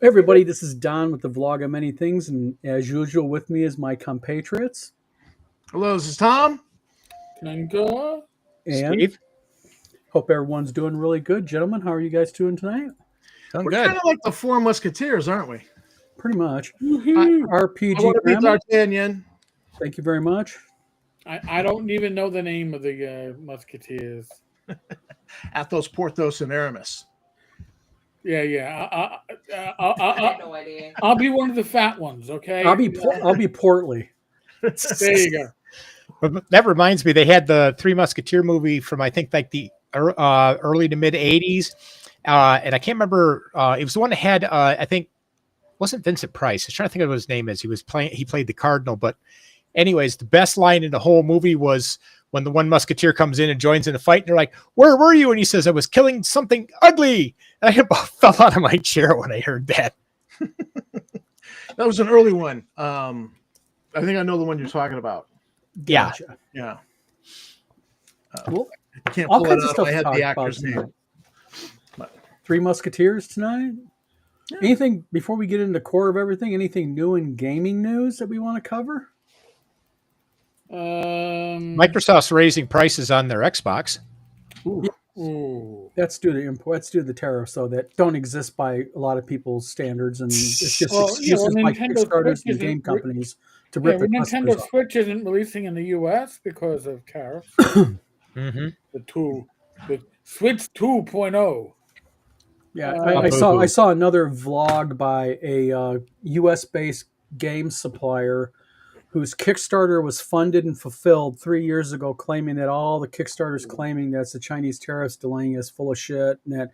Hey everybody, this is Don with the vlog of many things, and as usual, with me is my compatriots. Hello, this is Tom. Tango. And Steve, hope everyone's doing really good, gentlemen. How are you guys doing tonight? doing We're good. kind of like the Four Musketeers, aren't we? Pretty much. I, Woohoo! I RPG want to be Grandma, D'Artagnan. thank you very much. I don't even know the name of the Musketeers. Athos, Porthos, and Aramis. Yeah. I have no idea. I'll be one of the fat ones, okay? I'll be portly. There you go. But that reminds me, they had the Three Musketeer movie from I think like the early to mid '80s, and I can't remember. It was the one that had I think wasn't Vincent Price. I was trying to think of what his name is. He played the Cardinal, but anyways, the best line in the whole movie was when the one Musketeer comes in and joins in the fight, and they're like, "Where were you?" And he says, "I was killing something ugly." And I about fell out of my chair when I heard that. That was an early one. I think I know the one you're talking about. Yeah. Gotcha. Yeah. Well, I can't all pull kinds it of up. stuff I to had talk the about actor's tonight. name. Three Musketeers tonight. Yeah. Anything before we get into core of everything? Anything new in gaming news that we want to cover? Microsoft's raising prices on their Xbox. Ooh. That's due to import. That's due to the tariffs, though, that don't exist by a lot of people's standards, and it's just excuses by Nintendo Kickstarters Switch and game isn't. companies to Yeah, rip their customers Nintendo off. Switch isn't releasing in the U.S. because of tariffs. Mm-hmm. The Switch 2.0. Yeah, Uh, I saw another vlog by a U.S. based game supplier whose Kickstarter was funded and fulfilled 3 years ago, claiming that all the Kickstarters claiming that's the Chinese tariffs delaying is full of shit, and that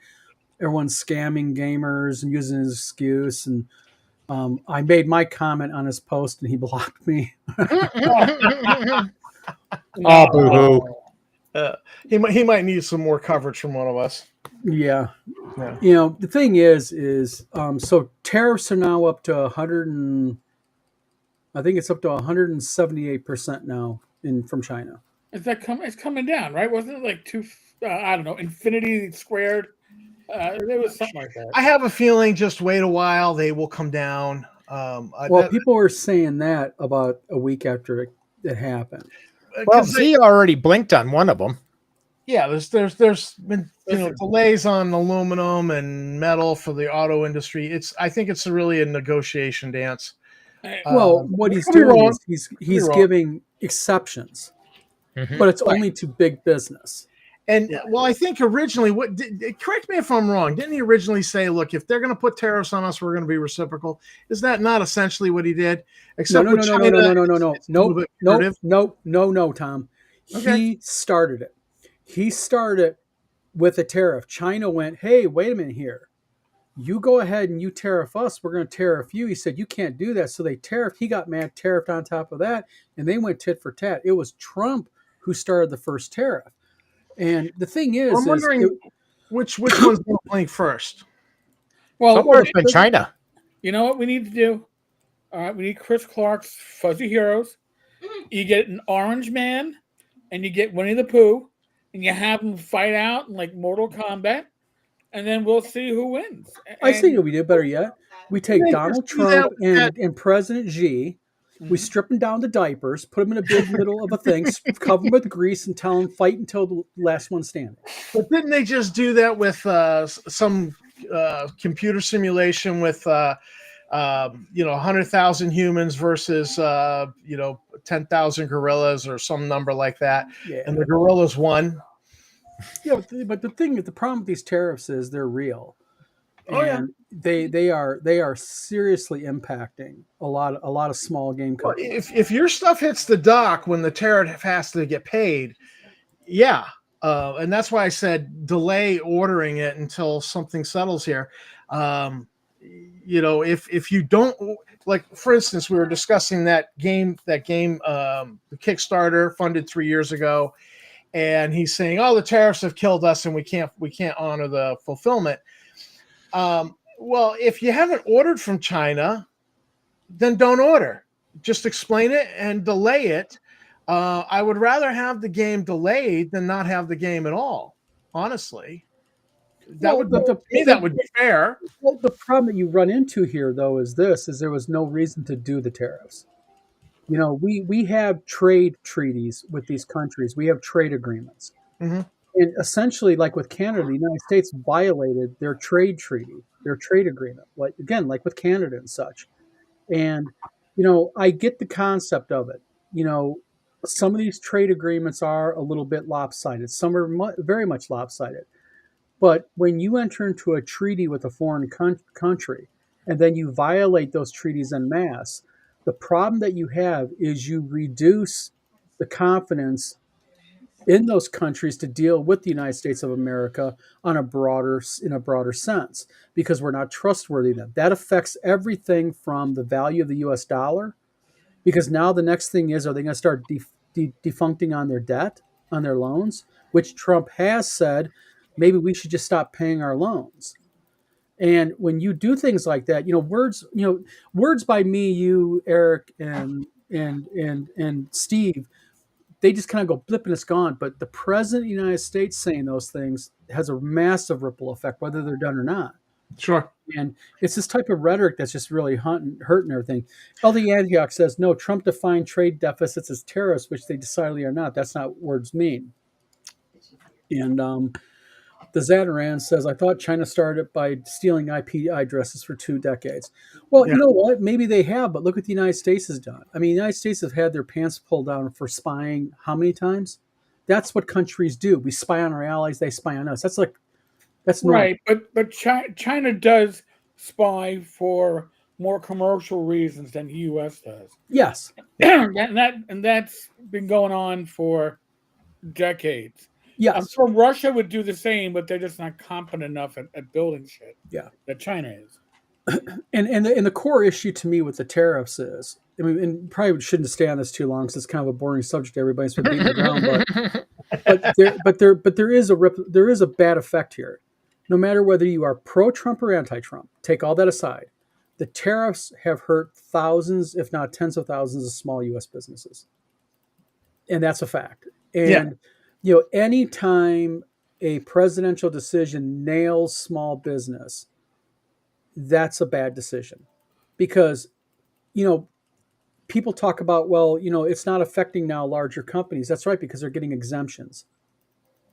everyone's scamming gamers and using his excuse. And I made my comment on his post, and he blocked me. Oh, boo-hoo. He might need some more coverage from one of us. Yeah. Yeah. You know, the thing is so tariffs are now up to 178% now from China. It's coming down, right? Wasn't it like I don't know, infinity squared? There was something like that. I have a feeling just wait a while. They will come down. Well, people were saying that about a week after it happened. Well, Z already blinked on one of them. Yeah, there's been delays on aluminum and metal for the auto industry. I think it's really a negotiation dance. Well, what he's doing is he's giving exceptions, but it's only to big business. And well, I think originally, correct me if I'm wrong, didn't he originally say, "Look, if they're going to put tariffs on us, we're going to be reciprocal"? Is that not essentially what he did? Except No, Tom. Okay. He started it. He started with a tariff. China went, "Hey, wait a minute here. You go ahead and you tariff us. We're going to tariff you." He said, "You can't do that." So they tariffed. He got mad, tariffed on top of that, and they went tit for tat. It was Trump who started the first tariff. And the thing is, I'm wondering which one's going to blink first. Well, it's been China. You know what we need to do? All right, we need Chris Clark's Fuzzy Heroes. You get an Orange Man, and you get Winnie the Pooh, and you have them fight out in like Mortal Kombat, and then we'll see who wins. I think we do better yet. We take Donald Trump and President Xi. We strip them down to diapers, put them in a big middle of a thing, cover them with grease, and tell them fight until the last one standing. But didn't they just do that with some computer simulation with 100,000 humans versus 10,000 gorillas or some number like that? Yeah. And the gorillas won. Yeah, but the problem with these tariffs is they're real. Oh, and they are seriously impacting a lot of small game companies. If your stuff hits the dock when the tariff has to get paid, yeah, and that's why I said delay ordering it until something settles here. If you don't, like, for instance, we were discussing that game, the Kickstarter funded 3 years ago, and he's saying, "Oh, the tariffs have killed us, and we can't honor the fulfillment." Well, if you haven't ordered from China, then don't order. Just explain it and delay it. I would rather have the game delayed than not have the game at all, honestly. That would to me that would be fair. Well, the problem that you run into here, though, is there was no reason to do the tariffs. You know, we have trade treaties with these countries. We have trade agreements. Mhm. And essentially, like with Canada, the United States violated their trade treaty, their trade agreement, like with Canada and such. And, you know, I get the concept of it. You know, some of these trade agreements are a little bit lopsided, some are very much lopsided. But when you enter into a treaty with a foreign country and then you violate those treaties en masse, the problem that you have is you reduce the confidence in those countries to deal with the United States of America in a broader sense, because we're not trustworthy then. That affects everything from the value of the US dollar, because now the next thing is, are they going to start defuncting on their debt, on their loans, which Trump has said maybe we should just stop paying our loans. And when you do things like that, words by me, you, Eric, and Steve, they just kind of go blip and it's gone. But the president of the United States saying those things has a massive ripple effect, whether they're done or not. Sure. And it's this type of rhetoric that's just really hurting everything. LD Antioch says, no, Trump defined trade deficits as tariffs, which they decidedly are not. That's not what words mean. And the Zataran says, I thought China started by stealing IP addresses for 2 decades. Well, You know what? Maybe they have, but look what the United States has done. I mean, the United States have had their pants pulled down for spying how many times? That's what countries do. We spy on our allies, they spy on us. That's normal. Right, but China does spy for more commercial reasons than the U.S. does. Yes. and that's been going on for decades. Yes. I'm sure Russia would do the same, but they're just not competent enough at building shit. Yeah. That China is. And the core issue to me with the tariffs is, I mean, and probably shouldn't stay on this too long because it's kind of a boring subject. Everybody's been beating around, but there is a bad effect here. No matter whether you are pro-Trump or anti-Trump, take all that aside, the tariffs have hurt thousands, if not tens of thousands, of small U.S. businesses, and that's a fact. And anytime a presidential decision nails small business, that's a bad decision, because people talk about, well, it's not affecting now larger companies. That's right, because they're getting exemptions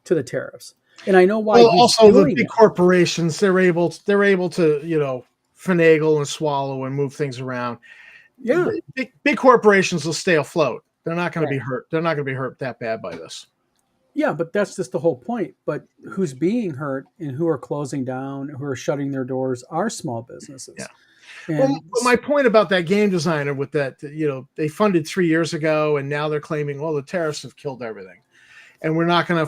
to the tariffs. And I know why. Well, also the big corporations, they're able to, finagle and swallow and move things around. Yeah. Big corporations will stay afloat. They're not going to be hurt. They're not going to be hurt that bad by this. Yeah, but that's just the whole point. But who's being hurt and who are closing down, who are shutting their doors, are small businesses. Yeah. And my point about that game designer with that, they funded 3 years ago, and now they're claiming, well, the tariffs have killed everything, and we're not gonna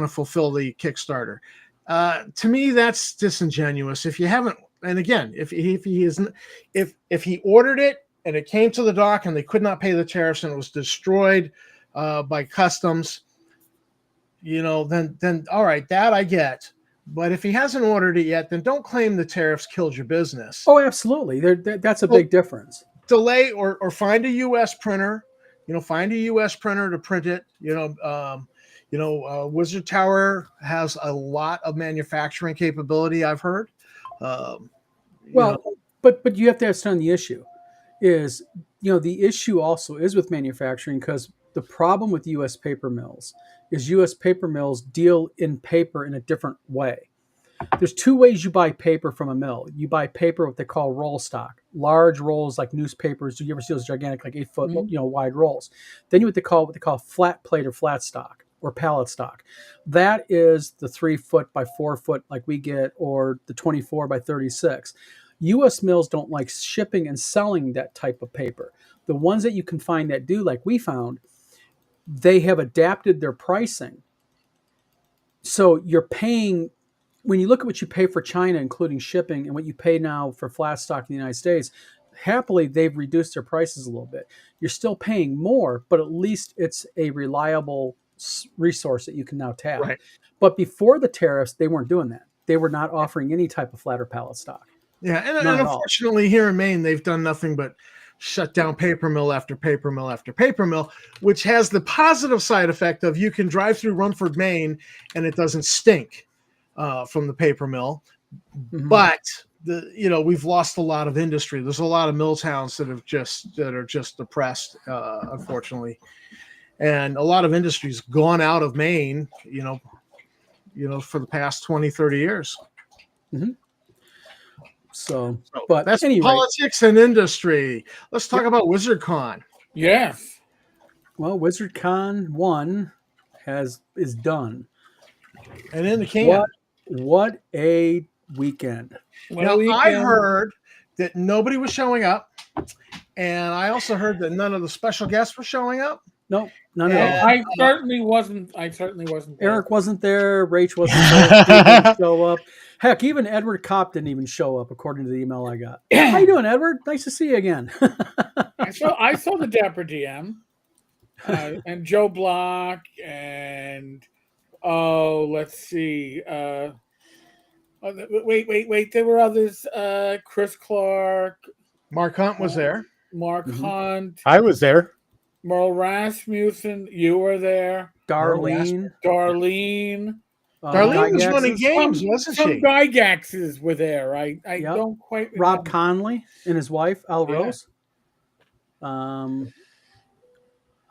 fulfill the Kickstarter. To me, that's disingenuous. If you haven't, and again, if he ordered it and it came to the dock and they could not pay the tariffs and it was destroyed by customs, then all right, that I get. But if he hasn't ordered it yet, then don't claim the tariffs killed your business. Oh, absolutely. That's a big difference. Delay or find a U.S. printer. Find a U.S. printer to print it. Wizard Tower has a lot of manufacturing capability, I've heard. But you have to understand the issue is, the issue also is with manufacturing, because the problem with U.S. paper mills is U.S. paper mills deal in paper in a different way. There's 2 ways you buy paper from a mill. You buy paper, what they call roll stock, large rolls like newspapers. Do you ever see those gigantic, like 8-foot, wide rolls? Then you what they call flat plate or flat stock or pallet stock. That is the 3-foot by 4-foot like we get, or the 24 by 36. U.S. mills don't like shipping and selling that type of paper. The ones that you can find that do, like we found, they have adapted their pricing. So you're paying, when you look at what you pay for China, including shipping, and what you pay now for flat stock in the United States, happily, they've reduced their prices a little bit. You're still paying more, but at least it's a reliable resource that you can now tap. Right. But before the tariffs, they weren't doing that. They were not offering any type of flat or pallet stock. Yeah, and unfortunately here in Maine, they've done nothing but shut down paper mill after paper mill after paper mill, which has the positive side effect of you can drive through Rumford, Maine, and it doesn't stink. from the paper mill. Mhm. But we've lost a lot of industry. There's a lot of mill towns that are just depressed, unfortunately, and a lot of industry's gone out of Maine. For the past 20, 30 years. So, So but that's anyway, politics and industry. Let's talk about WizardCon. Yes. well, WizardCon 1 is done. And in the can. What a weekend. Now, I heard that nobody was showing up, and I also heard that none of the special guests were showing up. No, none Yeah. at all. I certainly wasn't. There. Eric wasn't there. Rach wasn't there. Steve didn't show up. Heck, even Edward Kopp didn't even show up, according to the email I got. How you doing, Edward? Nice to see you again. I saw the Dapper DM and Joe Block and let's see. Wait. There were others. Chris Clark, Mark Hunt was there. Mark Mhm. Hunt, I was there. Merle Rasmussen. You were there. Darlene. Darlene. Darlene was running Gygaxes, games, wasn't Some she? Gygaxes were there. I Yep. don't quite Rob remember. Conley and his wife, Al Yeah. Rose.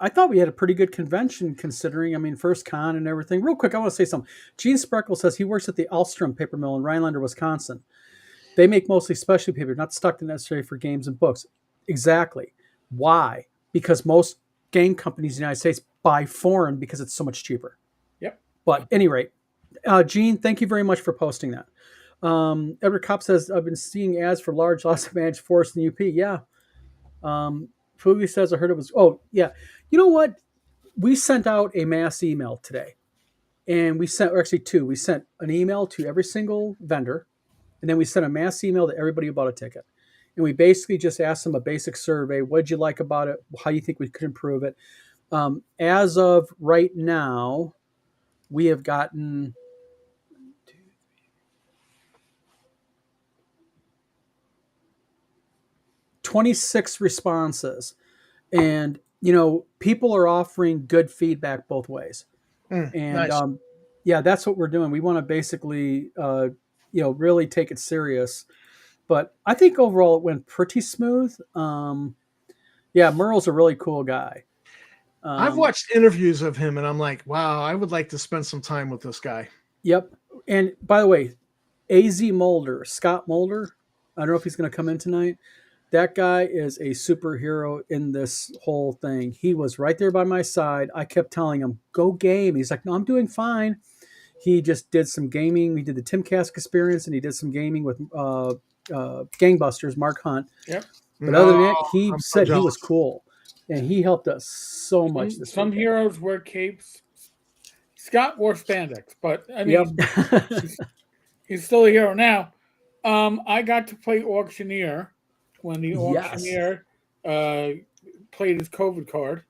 I thought we had a pretty good convention considering, first con and everything. Real quick, I want to say something. Gene Spreckle says he works at the Alstrom paper mill in Rhinelander, Wisconsin. They make mostly specialty paper, not stuck to necessary for games and books. Exactly. Why? Because most game companies in the United States buy foreign because it's so much cheaper. Yep. But at any rate, Gene, thank you very much for posting that. Edward Kopp says, I've been seeing ads for large loss of managed forest in the UP. Yeah. Fugi says, I heard it was, oh, yeah. You know what? We sent out a mass email today. And we sent, or actually two. We sent an email to every single vendor. And then we sent a mass email to everybody who bought a ticket. And we basically just asked them a basic survey. What did you like about it? How you think we could improve it? As of right now, we have gotten 26 responses. And, people are offering good feedback both ways. And Nice. That's what we're doing. We want to basically, really take it serious. But I think overall it went pretty smooth. Merle's a really cool guy. I've watched interviews of him, and I'm like, wow, I would like to spend some time with this guy. Yep. And by the way, AZ Mulder, Scott Mulder, I don't know if he's going to come in tonight. That guy is a superhero in this whole thing. He was right there by my side. I kept telling him, go game. He's like, no, I'm doing fine. He just did some gaming. We did the Timcast experience, and he did some gaming with Gangbusters, Mark Hunt. Yep. But other than that, he I'm so said he jealous. was cool. And he helped us so much this Some weekend. heroes wear capes. Scott wore spandex, but I mean, Yep. he's still a hero now. I got to play Auctioneer when the Yes. Auctioneer played his COVID card.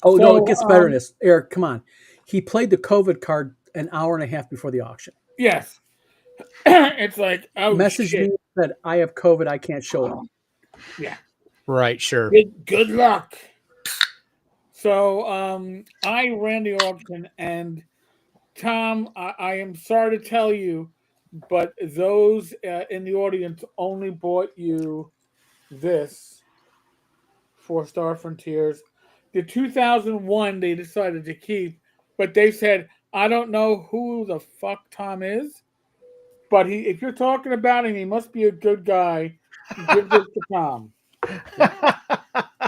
Oh, no, So, it gets better than this. Eric, come on. He played the COVID card an hour and a half before the auction. Yes. It's like, oh, Messaged shit. me and said, I have COVID. I can't show up. Yeah. Right, sure. Good luck. So I ran the auction, and Tom, I am sorry to tell you, but those in the audience only bought you this 4-Star Frontiers. The 2001 they decided to keep, but they said, I don't know who the fuck Tom is, but if you're talking about him, he must be a good guy. Give this to Tom.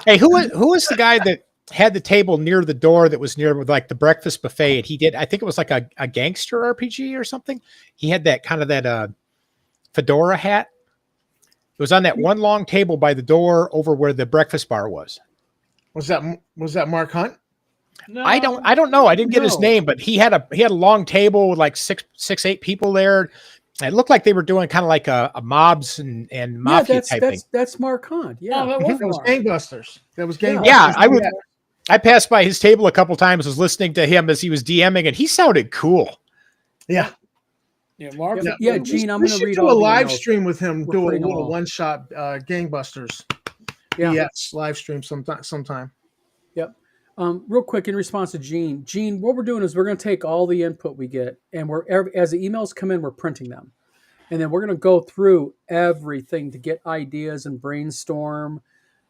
Hey, who was the guy that had the table near the door that was near with like the breakfast buffet? And he did, I think it was like a gangster RPG or something. He had that kind of that fedora hat. It was on that one long table by the door over where the breakfast bar was. Was that Mark Hunt? No, I don't know. I didn't get his No. name, but he had a long table with like six, 8 people there. And it looked like they were doing kind of like a mobs and mafia type thing. That's Mark Hunt. No, Yeah. that That was wasn't Gangbusters. That was Gangbusters. Yeah, I passed by his table a couple times, was listening to him as he was DMing, and he sounded cool. Yeah. Yeah, Mark. Yeah, Gene, I'm We going to should read do a all the live emails. stream with him. We're Do a putting little all- one-shot Gangbusters. Yeah. Yes, live stream sometime. Real quick, in response to Gene, what we're doing is we're going to take all the input we get, and as the emails come in, we're printing them, and then we're going to go through everything to get ideas and brainstorm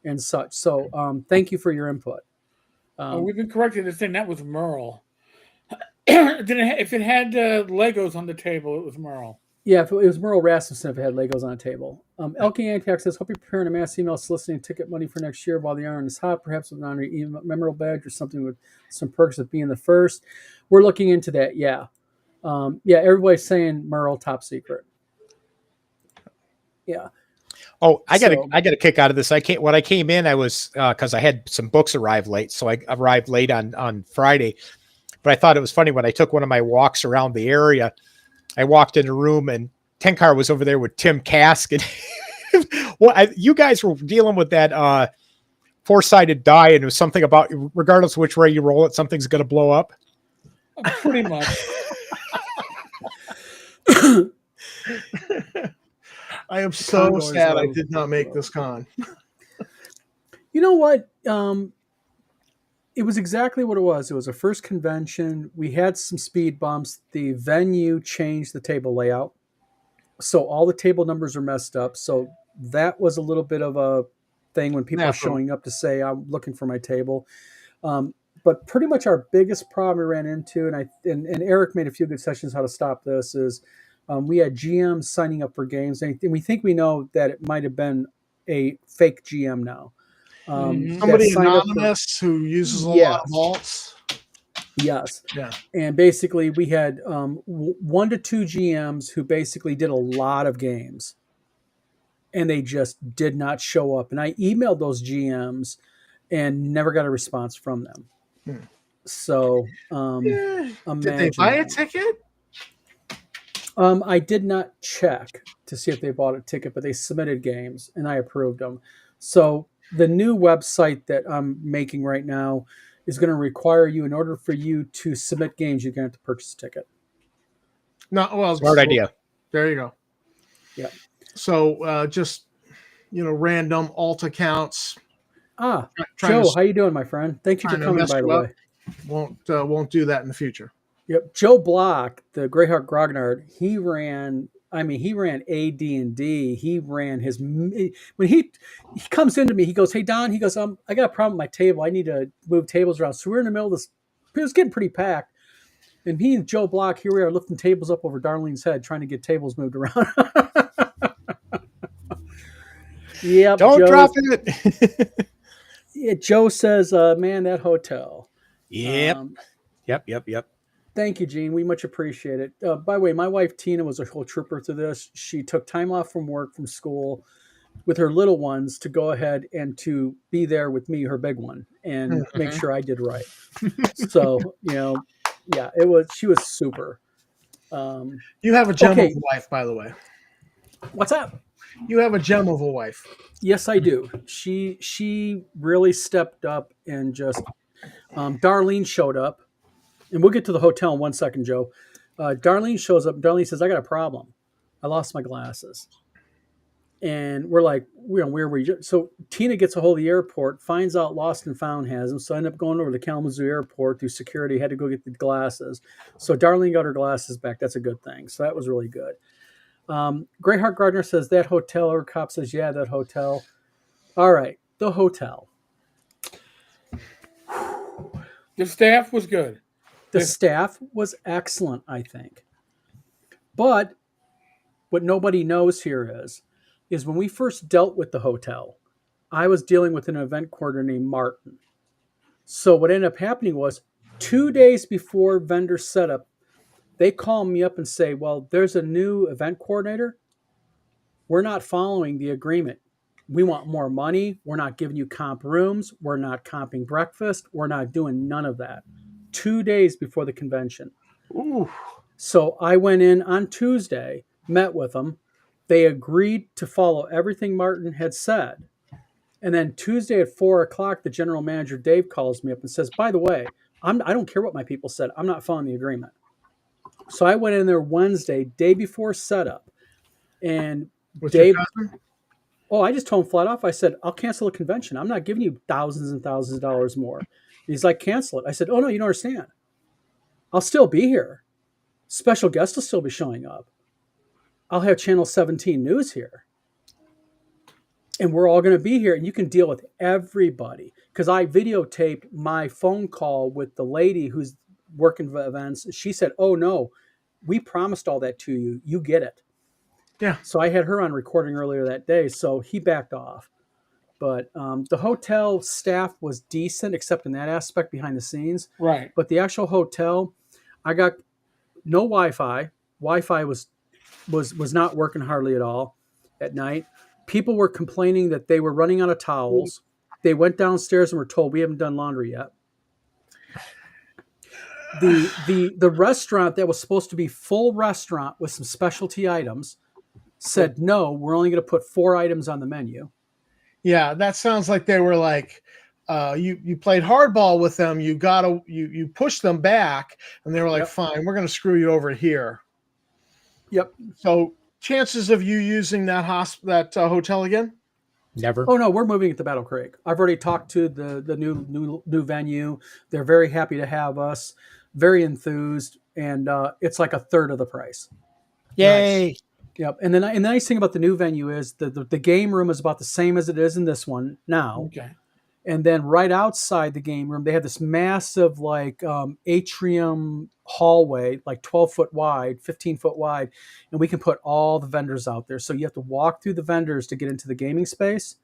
and such. So, thank you for your input. We've been corrected to saying that was Merle. If it had Legos on the table, it was Merle. Yeah, if it was Merle Rasmussen if it had Legos on a table. LK Antac says, hope you're preparing a mass email soliciting ticket money for next year while the iron is hot, perhaps with an honorary memorial badge or something with some perks of being the first. We're looking into that, yeah. Everybody's saying Merle top secret. Yeah. Oh, I got a kick out of this. When I came in, I was because I had some books arrive late, so I arrived late on Friday. But I thought it was funny when I took one of my walks around the area. I walked in a room and Tenkar was over there with Tim Kask, and you guys were dealing with that four-sided die, and it was something about regardless of which way you roll it, something's going to blow up. Pretty much. I am so Condors sad I love- did not make this con. You know what? It was exactly what it was. It was a first convention. We had some speed bumps. The venue changed the table layout. So all the table numbers are messed up. So that was a little bit of a thing when people are showing up to say, I'm looking for my table. But pretty much our biggest problem we ran into, and Eric made a few good sessions how to stop this, is we had GMs signing up for games. And we think we know that it might have been a fake GM now. Somebody anonymous who uses a lot of vaults. Yes. Yeah. And basically we had 1 to 2 GMs who basically did a lot of games and they just did not show up. And I emailed those GMs and never got a response from them. So Did they buy a ticket? I did not check to see if they bought a ticket, but they submitted games and I approved them. So the new website that I'm making right now is going to require you, in order for you to submit games, you're going to have to purchase a ticket. No, well, Smart idea. There you go. Yeah. So just random alt accounts. Joe, how you doing, my friend? Thank you for coming, by the way. Won't do that in the future. Yep. Joe Block, the Greyhawk Grognard, he ran AD&D. He ran his, when he comes into me, he goes, hey, Don, he goes, I got a problem with my table. I need to move tables around. So we're in the middle of this. It was getting pretty packed. And he and Joe Block, here we are lifting tables up over Darlene's head, trying to get tables moved around. Yep. Don't drop it. Yeah, Joe says, man, that hotel. Yep. Yep. Thank you, Gene. We much appreciate it. By the way, my wife, Tina, was a whole trooper to this. She took time off from work, from school, with her little ones to go ahead and to be there with me, her big one, and make sure I did right. So, she was super. You have a gem of a wife, by the way. What's up? You have a gem of a wife. Yes, I do. She really stepped up and just, Darlene showed up. And we'll get to the hotel in 1 second, Joe. Darlene shows up. Darlene says, I got a problem. I lost my glasses. And we're like, where were you? So Tina gets a hold of the airport, finds out Lost and Found has them. So I end up going over to Kalamazoo Airport through security, had to go get the glasses. So Darlene got her glasses back. That's a good thing. So that was really good. Greyheart Gardner says, that hotel. Or cop says, yeah, that hotel. All right, the hotel. The staff was good. The staff was excellent, I think. But what nobody knows here is when we first dealt with the hotel, I was dealing with an event coordinator named Martin. So what ended up happening was 2 days before vendor setup, they call me up and say, well, there's a new event coordinator. We're not following the agreement. We want more money. We're not giving you comp rooms. We're not comping breakfast. We're not doing none of that. 2 days before the convention. Ooh. So I went in on Tuesday, met with them. They agreed to follow everything Martin had said. And then Tuesday at 4:00, the general manager, Dave, calls me up and says, by the way, I don't care what my people said. I'm not following the agreement. So I went in there Wednesday, day before setup. And Dave, I just told him flat off, I said, I'll cancel the convention. I'm not giving you thousands and thousands of dollars more. He's like, cancel it. I said, oh no, you don't understand. I'll still be here. Special guests will still be showing up. I'll have Channel 17 News here. And we're all going to be here, and you can deal with everybody. Because I videotaped my phone call with the lady who's working for events. She said, oh no, we promised all that to you. You get it. Yeah. So I had her on recording earlier that day, so he backed off. But the hotel staff was decent, except in that aspect behind the scenes. Right. But the actual hotel, I got no Wi-Fi. Wi-Fi was not working hardly at all at night. People were complaining that they were running out of towels. They went downstairs and were told, we haven't done laundry yet. The restaurant that was supposed to be full restaurant with some specialty items said, no, we're only going to put 4 items on the menu. Yeah, that sounds like they were like, you played hardball with them. You pushed them back, and they were like, Yep. fine, we're going to screw you over here. Yep. So chances of you using that hotel again? Never. Oh no, we're moving it to Battle Creek. I've already talked to the new venue. They're very happy to have us, very enthused, and it's like a third of the price. Yay. Yep. And then the nice thing about the new venue is the game room is about the same as it is in this one now. Okay. And then right outside the game room, they have this massive like atrium hallway, like 12-foot wide, 15-foot wide, and we can put all the vendors out there. So you have to walk through the vendors to get into the gaming space,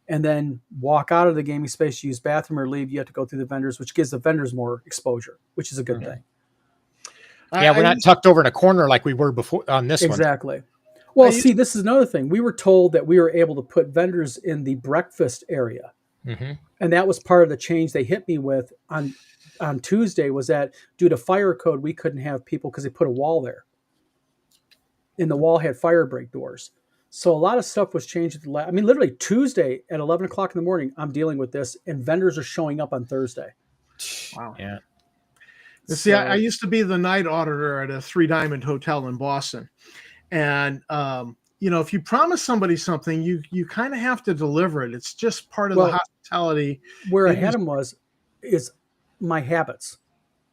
and then walk out of the gaming space, use bathroom or leave. You have to go through the vendors, which gives the vendors more exposure, which is a good thing. Yeah, we're not tucked over in a corner like we were before on this one. Exactly. Well, see, this is another thing. We were told that we were able to put vendors in the breakfast area. Mm-hmm. And that was part of the change they hit me with on Tuesday, was that due to fire code, we couldn't have people because they put a wall there. And the wall had fire break doors. So a lot of stuff was changed. I mean, literally Tuesday at 11 o'clock in the morning, I'm dealing with this, and vendors are showing up on Thursday. Wow. Yeah. See, I used to be the night auditor at a 3 Diamond Hotel in Boston. And, if you promise somebody something, you kind of have to deliver it. It's just part of the hospitality. Where I had him is my habits.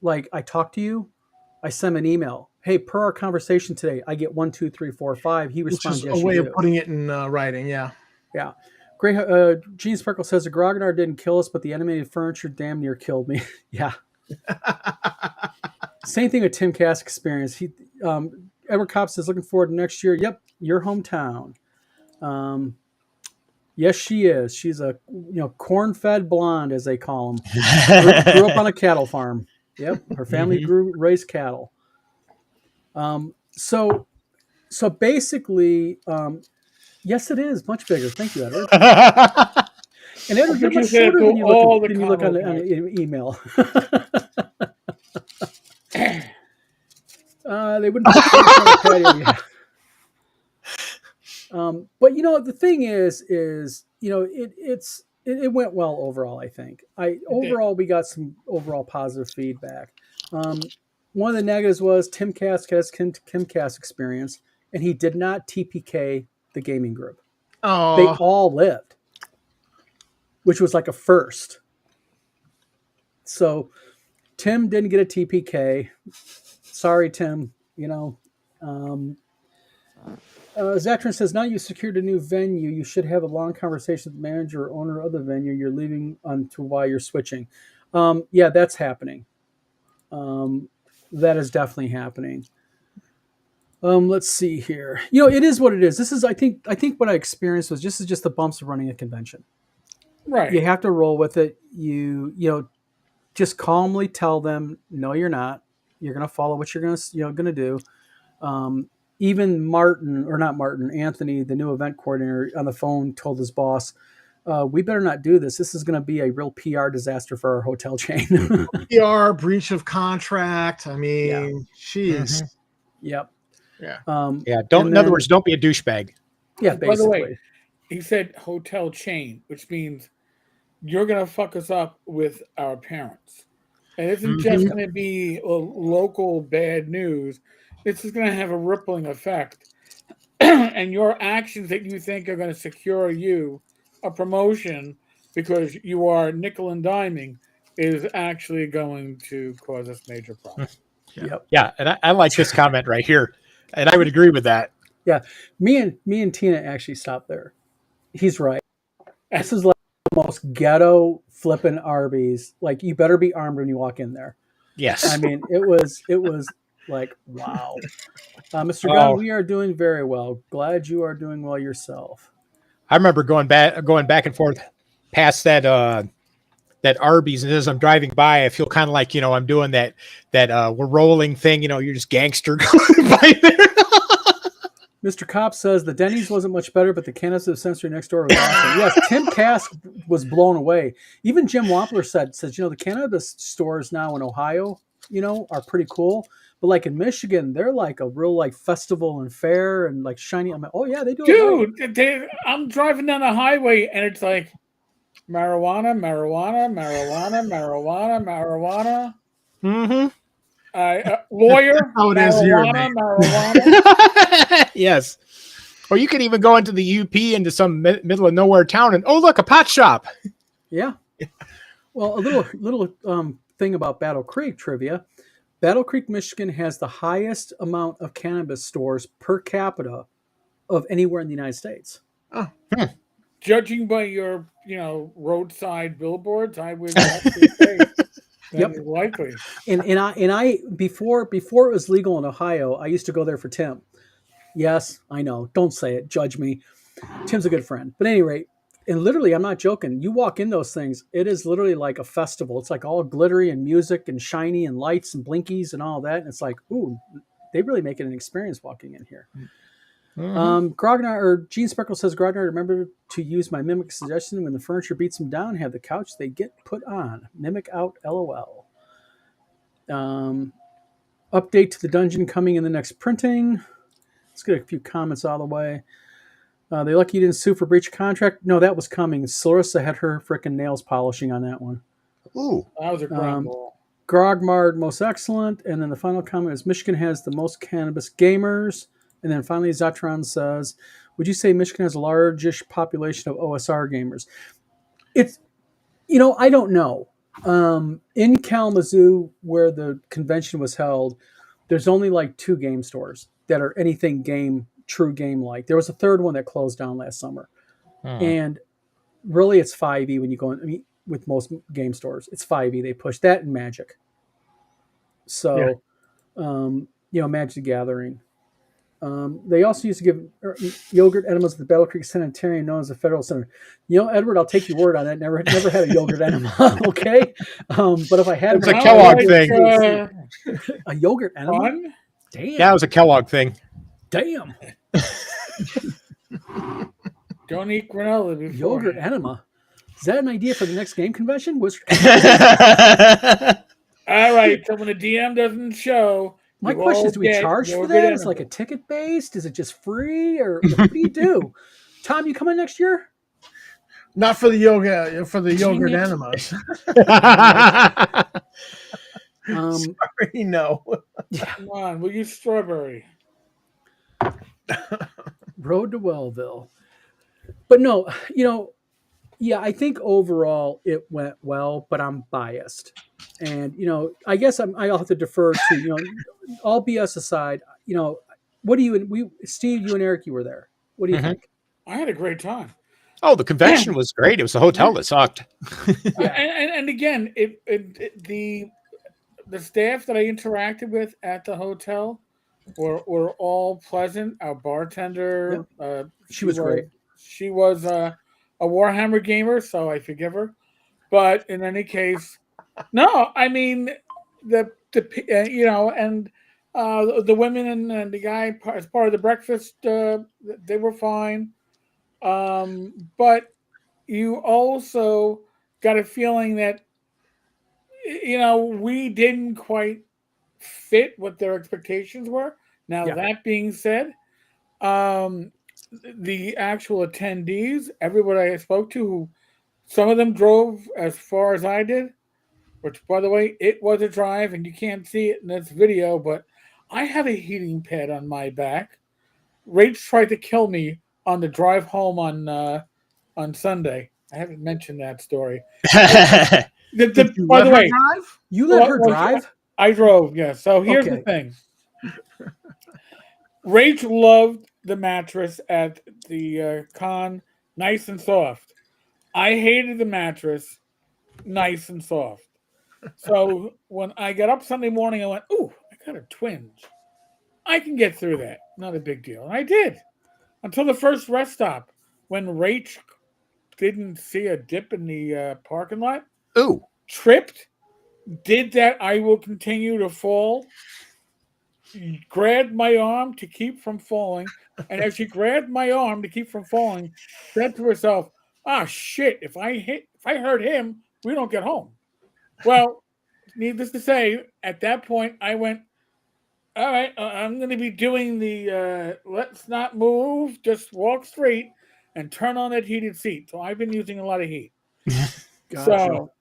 Like, I talk to you, I send an email. Hey, per our conversation today, I get 1, 2, 3, 4, 5. He responds, Which is yes, a way you of do. putting it in writing. Yeah. Yeah. Great. Gene Sparkle says the Grognard didn't kill us, but the animated furniture damn near killed me. Yeah. Same thing with Tim Cass experience. Edward Kopp says, looking forward to next year. Yep, your hometown. Yes, she is. She's a corn-fed blonde, as they call them. Grew up on a cattle farm. Yep, her family raised cattle. So basically, yes, it is much bigger. Thank you, Edward. And Edward, you're much shorter than you look on the email. They wouldn't put on the patio yet. But the thing is it went well overall. I think we got some overall positive feedback. One of the negatives was Tim Cass has Kim Cass experience, and he did not TPK the gaming group. Oh, They all lived, which was like a first. So Tim didn't get a TPK. Sorry, Tim. Zatran says, now you secured a new venue, you should have a long conversation with the manager or owner of the venue you're leaving on to why you're switching. Yeah, that's happening. That is definitely happening. Let's see here. It is what it is. This is, I think what I experienced was just the bumps of running a convention. Right. You have to roll with it. You just calmly tell them, no, you're not. You're going to follow what you're going to do. Even Anthony, the new event coordinator, on the phone told his boss, we better not do this. This is going to be a real PR disaster for our hotel chain. PR, breach of contract. I mean, jeez. Yep. Yeah. In other words, don't be a douchebag. Yeah, basically. By the way, he said hotel chain, which means you're going to fuck us up with our parents. And it isn't just going to be local bad news. This is going to have a rippling effect. And your actions that you think are going to secure you a promotion because you are nickel and diming is actually going to cause us major problems. Yep. Yeah, and I like this comment right here, and I would agree with that. Me and Tina actually stopped there. He's right. This is like the most ghetto flipping Arby's. Like, you better be armed when you walk in there. Yes. I mean, it was like, wow. Mr. Oh. Gunn, we are doing very well. Glad you are doing well yourself. I remember going back and forth past that Arby's, and as I'm driving by, I feel kind of like, I'm doing that we're rolling thing. You're just gangster going by there. Mr. Cop says the Denny's wasn't much better, but the cannabis dispensary next door was awesome. Yes, Tim Kask was blown away. Even Jim Wampler says, the cannabis stores now in Ohio, are pretty cool. But like in Michigan, they're like a real like festival and fair and like shiny. I'm like, oh yeah, they do it. Dude, I'm driving down the highway and it's like marijuana. Mm-hmm. Lawyer. how it is here, marijuana. Yes. Or you could even go into the UP into some middle of nowhere town and, oh, look, a pot shop. Yeah. Well, a little thing about Battle Creek trivia. Battle Creek, Michigan has the highest amount of cannabis stores per capita of anywhere in the United States. Judging by your, roadside billboards, I would actually say that's likely. And I before it was legal in Ohio, I used to go there for Tim. Yes, I know. Don't say it. Judge me. Tim's a good friend. But at any rate, and literally, I'm not joking. You walk in those things, it is literally like a festival. It's like all glittery and music and shiny and lights and blinkies and all that. And it's like, ooh, they really make it an experience walking in here. Mm-hmm. Grognar or Gene Speckle says, Grognar, remember to use my Mimic suggestion when the furniture beats them down, have the couch they get put on. Mimic out, LOL. Update to the dungeon coming in the next printing. Let's get a few comments out of the way. They lucky you didn't sue for breach of contract. No, that was coming. Clarissa had her frickin' nails polishing on that one. Ooh. That was a grand ball. Grogmard, most excellent. And then the final comment is Michigan has the most cannabis gamers. And then finally, Zatron says, would you say Michigan has a largish population of OSR gamers? It's, I don't know. In Kalamazoo, where the convention was held, there's only like 2 game stores that are anything true game like. There was a third one that closed down last summer. And really it's 5e when you go in. I mean, with most game stores, it's 5e. They push that and Magic. So, Magic the Gathering. They also used to give yogurt enemas at the Battle Creek Sanitarium, known as the Federal Center. Edward, I'll take your word on that. Never had a yogurt enema, okay? But if I had It's a Kellogg thing. A yogurt enema? Fun? Damn. Yeah, it was a Kellogg thing. Damn. Don't eat granola before. Yogurt enema. Is that an idea for the next game convention? All right, so when the DM doesn't show, My you question all is, do we get charge for yogurt that? Is enema. it like a ticket based? Is it just free? Or what do you do? Tom, you coming next year? Not for the yogurt enemas. Sorry, no. Come on, we'll use strawberry. Road to Wellville. But no, I think overall it went well, but I'm biased. And, I guess I'll have to defer to, all BS aside, what do you, Steve, you and Eric, you were there. What do you think? I had a great time. Oh, the convention was great. It was a hotel that sucked. And again, the staff that I interacted with at the hotel were all pleasant. Our bartender, She was great. She was a Warhammer gamer, so I forgive her. But in any case, no, I mean the women and the guy as part of the breakfast, they were fine. But you also got a feeling that we didn't quite fit what their expectations were. Now, that being said, the actual attendees, everybody I spoke to, who some of them drove as far as I did, which, by the way, it was a drive, and you can't see it in this video, but I had a heating pad on my back. Rach tried to kill me on the drive home on Sunday. I haven't mentioned that story. Mhm. Did you By let the her way, drive? You let her Well, drive? I drove. Yeah. So here's the Okay. thing. Rach loved the mattress at the con, nice and soft. I hated the mattress, nice and soft. So when I got up Sunday morning, I went, "Ooh, I got a twinge. I can get through that. Not a big deal." And I did until the first rest stop when Rach didn't see a dip in the parking lot, Ooh. tripped, did that. I will continue to fall. Grabbed my arm to keep from falling, and as she grabbed my arm to keep from falling, said to herself, "Ah, shit! If I hurt him, we don't get home." Well, needless to say, at that point, I went, "All right, I'm going to be doing the let's not move, just walk straight, and turn on that heated seat." So I've been using a lot of heat. Gotcha. So,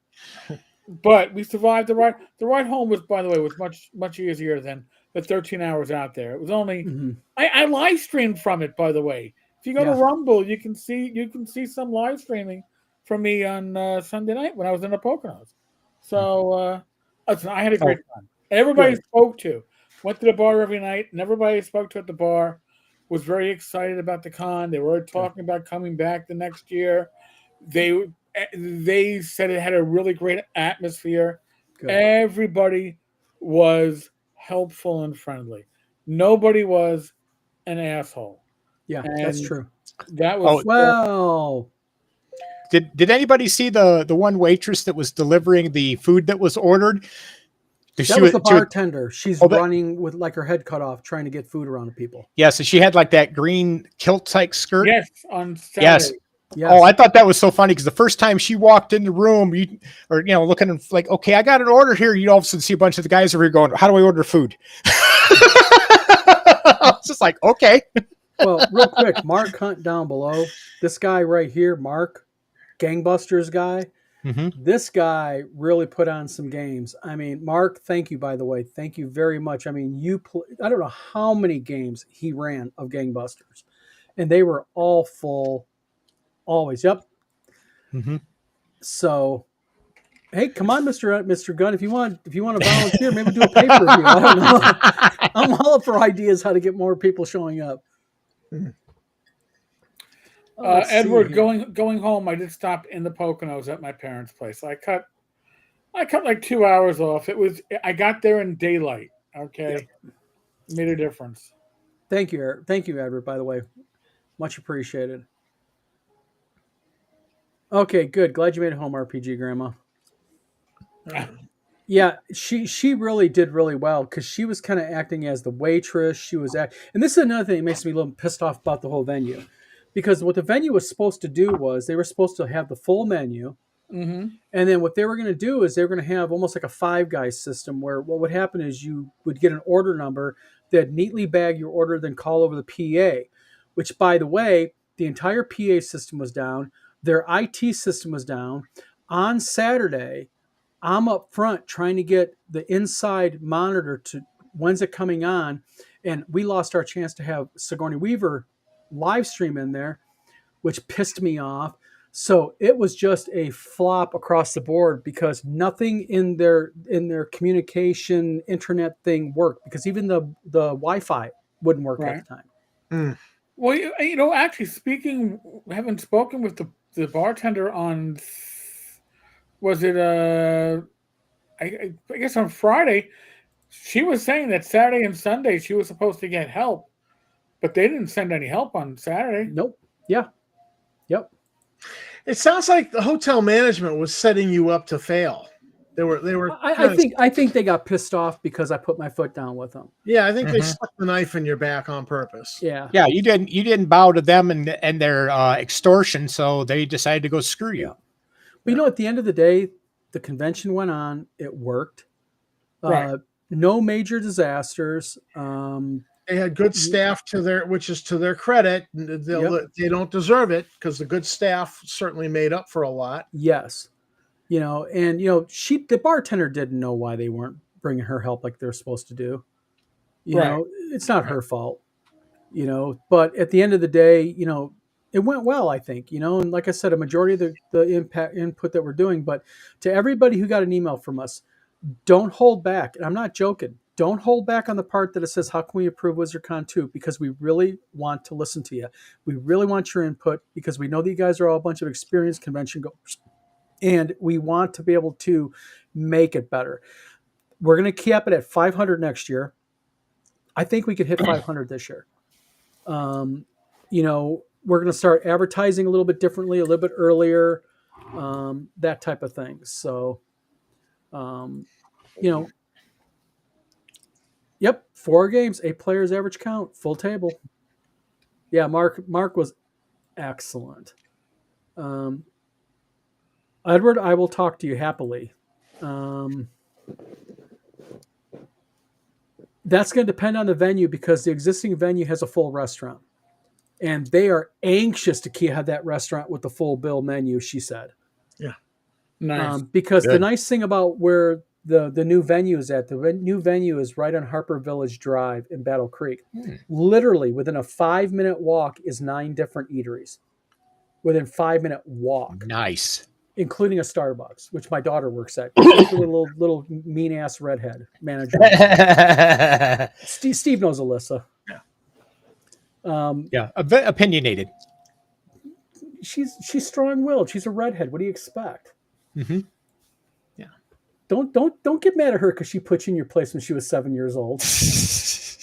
but we survived the ride. The ride home was, by the way, was much easier than the 13 hours out there. It was only hmm I live streamed from it, by the way. If you go to Yeah. Rumble, you can see some live streaming from me on Sunday night when I was in the Poconos. So listen, I had a great time. Everybody Good. spoke to went to the bar every night, and everybody I spoke to at the bar was very excited about the con. They were talking about coming back the next year. They they said it had a really great atmosphere. Good. Everybody was helpful and friendly. Nobody was an asshole. Yeah, And that's true. that Oh, was Well, did anybody see the one waitress that was delivering the food that was ordered? that was the bartender. She's Oh, that- running with like her head cut off, trying to get food around to people. yeah, so she had like that green kilt type skirt. yes on Saturday. Yes. Yes. Oh, I thought that was so funny because the first time she walked in the room, looking like, okay, I got an order here. You all of a sudden see a bunch of the guys over here going, "How do I order food?" I was just like, okay. Well, real quick, Mark Hunt down below. This guy right here, Mark, Gangbusters guy. Mm-hmm. This guy really put on some games. I mean, Mark, thank you, by the way. Thank you very much. I mean, I don't know how many games he ran of Gangbusters, and they were all full, always. Yep. Mm-hmm. So, hey, come on, Mr. Gunn, if you want to volunteer, maybe do a pay per view. I don't know. I'm all up for ideas how to get more people showing up. Let's see Edward, here. going home, I did stop in the Poconos at my parents' place. I cut like 2 hours off. I got there in daylight. Okay, made a difference. Thank you, Edward. By the way, much appreciated. Okay, good. Glad you made it home, RPG Grandma. Yeah, she really did really well because she was kind of acting as the waitress. She was and this is another thing that makes me a little pissed off about the whole venue, because what the venue was supposed to do was they were supposed to have the full menu, Mm-hmm. and then what they were going to do is they were going to have almost like a Five Guys system where what would happen is you would get an order number that neatly bag your order, then call over the PA, which, by the way, the entire PA system was down. Their IT system was down. On Saturday, I'm up front trying to get the inside monitor to when's it coming on, and we lost our chance to have Sigourney Weaver live stream in there, which pissed me off. So it was just a flop across the board because nothing in their communication internet thing worked, because even the Wi-Fi wouldn't work Right. at the time. Well, actually, having spoken with the bartender on, was it I guess on Friday, she was saying that Saturday and Sunday she was supposed to get help, but they didn't send any help on Saturday. Nope. Yeah. Yep. It sounds like the hotel management was setting you up to fail. They were. I think they got pissed off because I put my foot down with them. Yeah, I think they Mhm. stuck the knife in your back on purpose. Yeah. Yeah, you didn't bow to them and their extortion, so they decided to go screw you. Yeah. But you know, at the end of the day, the convention went on. It worked. Right. No major disasters. They had good staff which is to their credit. They don't deserve it because the good staff certainly made up for a lot. Yes. And the bartender didn't know why they weren't bringing her help like they're supposed to do. It's not her fault. But at the end of the day, it went well, I think, and like I said, a majority of the input that we're doing. But to everybody who got an email from us, don't hold back. And I'm not joking. Don't hold back on the part that it says, how can we improve WizardCon 2? Because we really want to listen to you. We really want your input because we know that you guys are all a bunch of experienced convention goers. And we want to be able to make it better. We're going to cap it at 500 next year. I think we could hit 500 this year. We're going to start advertising a little bit differently, a little bit earlier, that type of thing. So, yep, 4 games, 8 players average count, full table. Yeah, Mark was excellent. Edward, I will talk to you happily. That's going to depend on the venue because the existing venue has a full restaurant. And they are anxious to have that restaurant with the full bill menu, she said. Yeah. Nice. Because Good. the nice thing about where the new venue is at, the new venue is right on Harper Village Drive in Battle Creek. Literally within a 5-minute walk is 9 different eateries. Within 5-minute walk. Nice. Including a Starbucks, which my daughter works at. She's a little mean ass redhead manager. Steve knows Alyssa. Yeah, opinionated. She's strong-willed. She's a redhead. What do you expect? Mm-hmm. Yeah. Don't get mad at her because she put you in your place when she was 7 years old.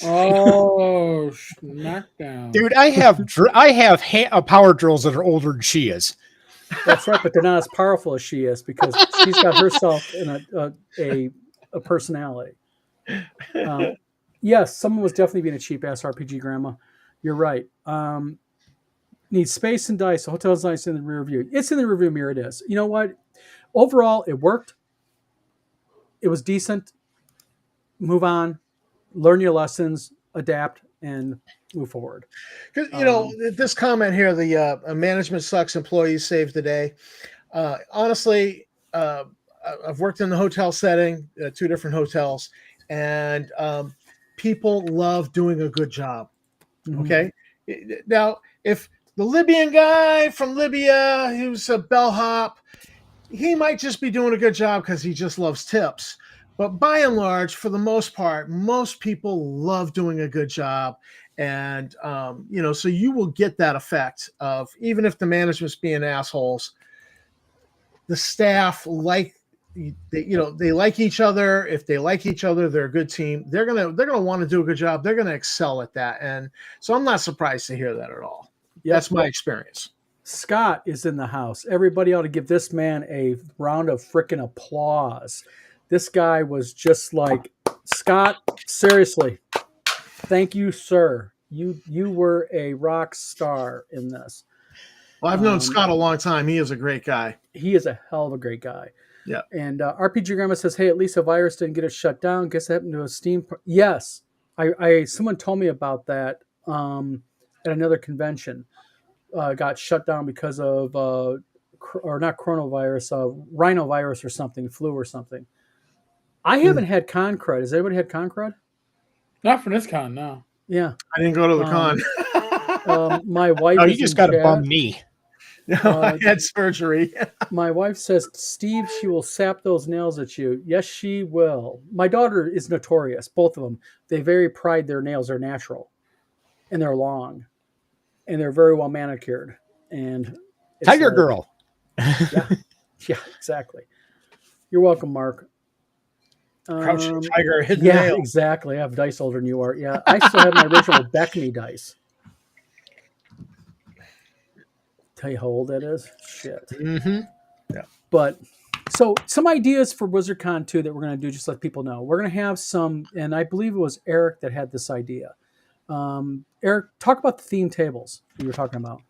Oh, knockdown. Dude, I have power drills that are older than she is. That's right, but they're not as powerful as she is because she's got herself in a personality. Yes, someone was definitely being a cheap ass RPG grandma. You're right. Needs space and dice. The hotel's nice in the rear view. It's in the rear view mirror. It is. You know what? Overall, it worked. It was decent. Move on. Learn your lessons. Adapt and move forward. Because this comment here, the management sucks, employees save the day. Honestly, I've worked in the hotel setting, 2 different hotels, and people love doing a good job. Okay, now if the Libyan guy from Libya, who's a bellhop, he might just be doing a good job because he just loves tips. But by and large, for the most part, most people love doing a good job. And, so you will get that effect of, even if the management's being assholes, the staff they like each other. If they like each other, they're a good team. They're going to want to do a good job. They're going to excel at that. And so I'm not surprised to hear that at all. Yep. That's my experience. Scott is in the house. Everybody ought to give this man a round of frickin' applause. This guy was just like, Scott, seriously, thank you, sir. You were a rock star in this. Well, I've known Scott a long time. He is a great guy. He is a hell of a great guy. Yeah. And RPG Grandma says, hey, at least a virus didn't get us shut down. Guess that happened to a Steam. Yes. Someone told me about that at another convention. Got shut down because of, or not coronavirus, rhinovirus or something, flu or something. I haven't had con crud. Has anybody had con crud? Not for this con, no. Yeah. I didn't go to the con. My wife. Oh, you just got a bum knee. No, I had surgery. My wife says, Steve, she will sap those nails at you. Yes, she will. My daughter is notorious. Both of them. They very pride their nails are natural, and they're long, and they're very well manicured. And Tiger Girl. Yeah, exactly. You're welcome, Mark. Crouching tiger, hidden yeah, nail. exactly. I have dice older than you are. Yeah, I still have my original Beckme dice. Tell you how old that is? Shit. Mm-hmm. Yeah. But so some ideas for WizardCon 2 that we're going to do, just let people know. We're going to have some, and I believe it was Eric that had this idea. Eric, talk about the theme tables that you were talking about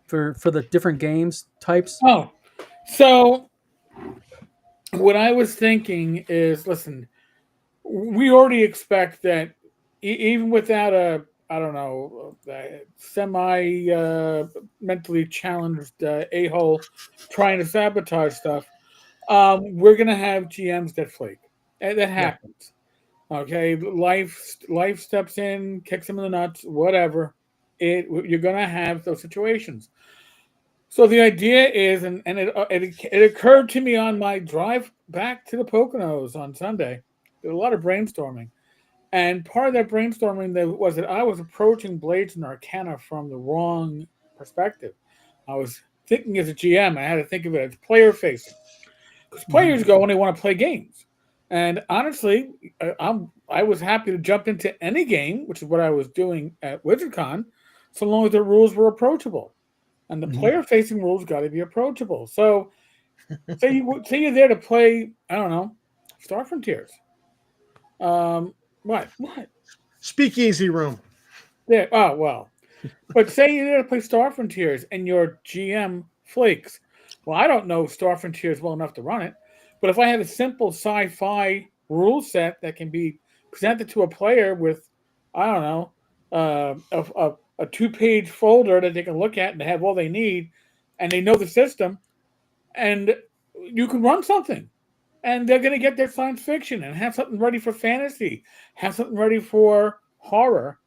for the different games types. Oh, so what I was thinking is, listen, we already expect that even without a, I don't know, mentally challenged a-hole trying to sabotage stuff, we're going to have GMs that flake. That happens. Okay, life steps in, kicks them in the nuts, whatever. you're going to have those situations. So the idea is, and it occurred to me on my drive back to the Poconos on Sunday. There was a lot of brainstorming, and part of that brainstorming was that I was approaching Blades and Arcana from the wrong perspective. I was thinking as a GM, I had to think of it as player facing, because players go and they want to play games. And honestly, I was happy to jump into any game, which is what I was doing at WizardCon, so long as the rules were approachable. And the player-facing rules got to be approachable. So, say you're there to play, I don't know, Star Frontiers. What? Speakeasy room. There. Oh well. But say you're there to play Star Frontiers and your GM flakes. Well, I don't know Star Frontiers well enough to run it, but if I have a simple sci-fi rule set that can be presented to a player with, I don't know, a 2-page folder that they can look at and have all they need, and they know the system, and you can run something, and they're going to get their science fiction and have something ready for fantasy, have something ready for horror,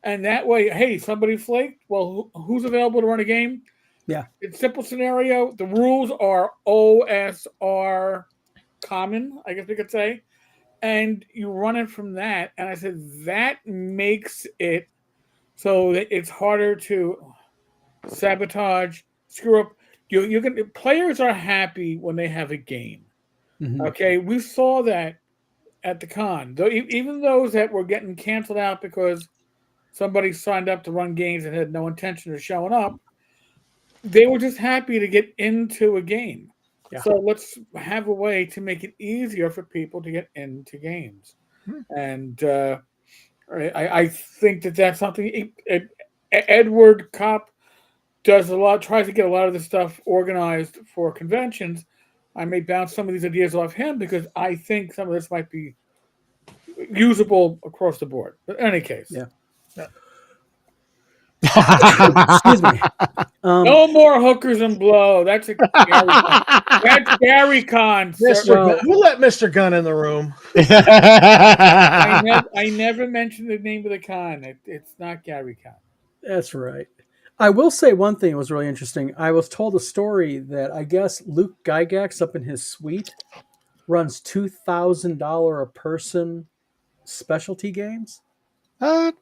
and that way, hey, somebody flaked. Well, who's available to run a game? Yeah, It's simple scenario. The rules are OSR common, I guess we could say, and you run it from that. And I said that makes it so that it's harder to sabotage, screw up. You can players are happy when they have a game. Okay, we saw that at the con. Though even those that were getting canceled out because somebody signed up to run games and had no intention of showing up, they were just happy to get into a game. Yeah. So let's have a way to make it easier for people to get into games. And I think that's something Edward Kopp does a lot, tries to get a lot of the stuff organized for conventions. I may bounce some of these ideas off him because I think some of this might be usable across the board. But in any case, yeah. Excuse me. no more hookers and blow. That's Gary Con. Well- Who let Mr. Gunn in the room? I never mentioned the name of the con. It's not Gary Con. That's right. I will say one thing that was really interesting. I was told a story that I guess Luke Gygax up in his suite runs $2,000 a person specialty games, and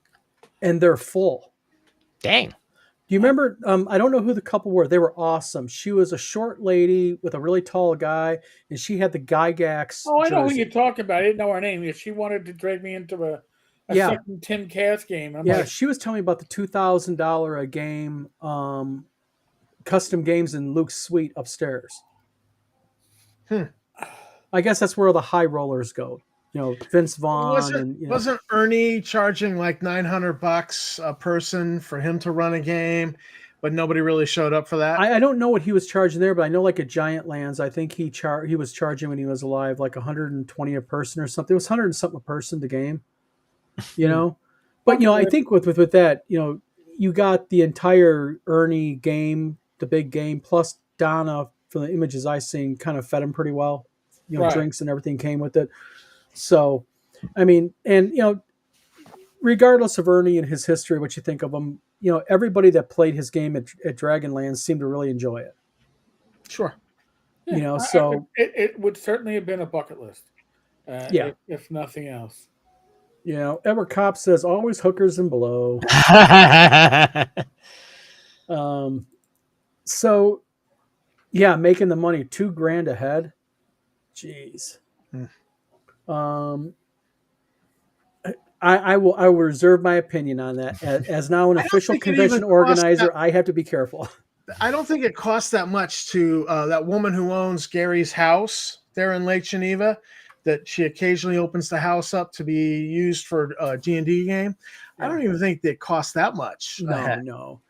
they're full. Dang. Do you remember? I don't know who the couple were. They were awesome. She was a short lady with a really tall guy, and she had the Gygax. Oh, I know who jersey. you're talking about. I didn't know her name. She wanted to drag me into a Yeah. second Tim Cass game. I'm Yeah, like, she was telling me about the $2,000 a game custom games in Luke's suite upstairs. I guess that's where the high rollers go. You know, Vince Vaughn and you know, Wasn't Ernie charging like $900 a person for him to run a game, but nobody really showed up for that? I don't know what he was charging there, but I know like at Giant Lands, I think he was charging when he was alive like 120 a person or something. It was 100 and something a person the game. You know, but you know, I think with that, you know, you got the entire Ernie game, the big game, plus Donna from the images I seen kind of fed him pretty well. You know, Right. drinks and everything came with it. So, I mean, and you know, regardless of Ernie and his history, what you think of him, you know, everybody that played his game at Dragonlance seemed to really enjoy it. Sure. You know, I- so it would certainly have been a bucket list. Yeah. if nothing else. you know, Edward Kopp says always hookers and below. So yeah, making the money $2,000 ahead. Jeez. I will reserve my opinion on that. As now an I don't official think it convention even costs organizer, I have to be careful. I don't think it costs that much to that woman who owns Gary's house there in Lake Geneva, that she occasionally opens the house up to be used for a D&D game. I don't even think it costs that much. No.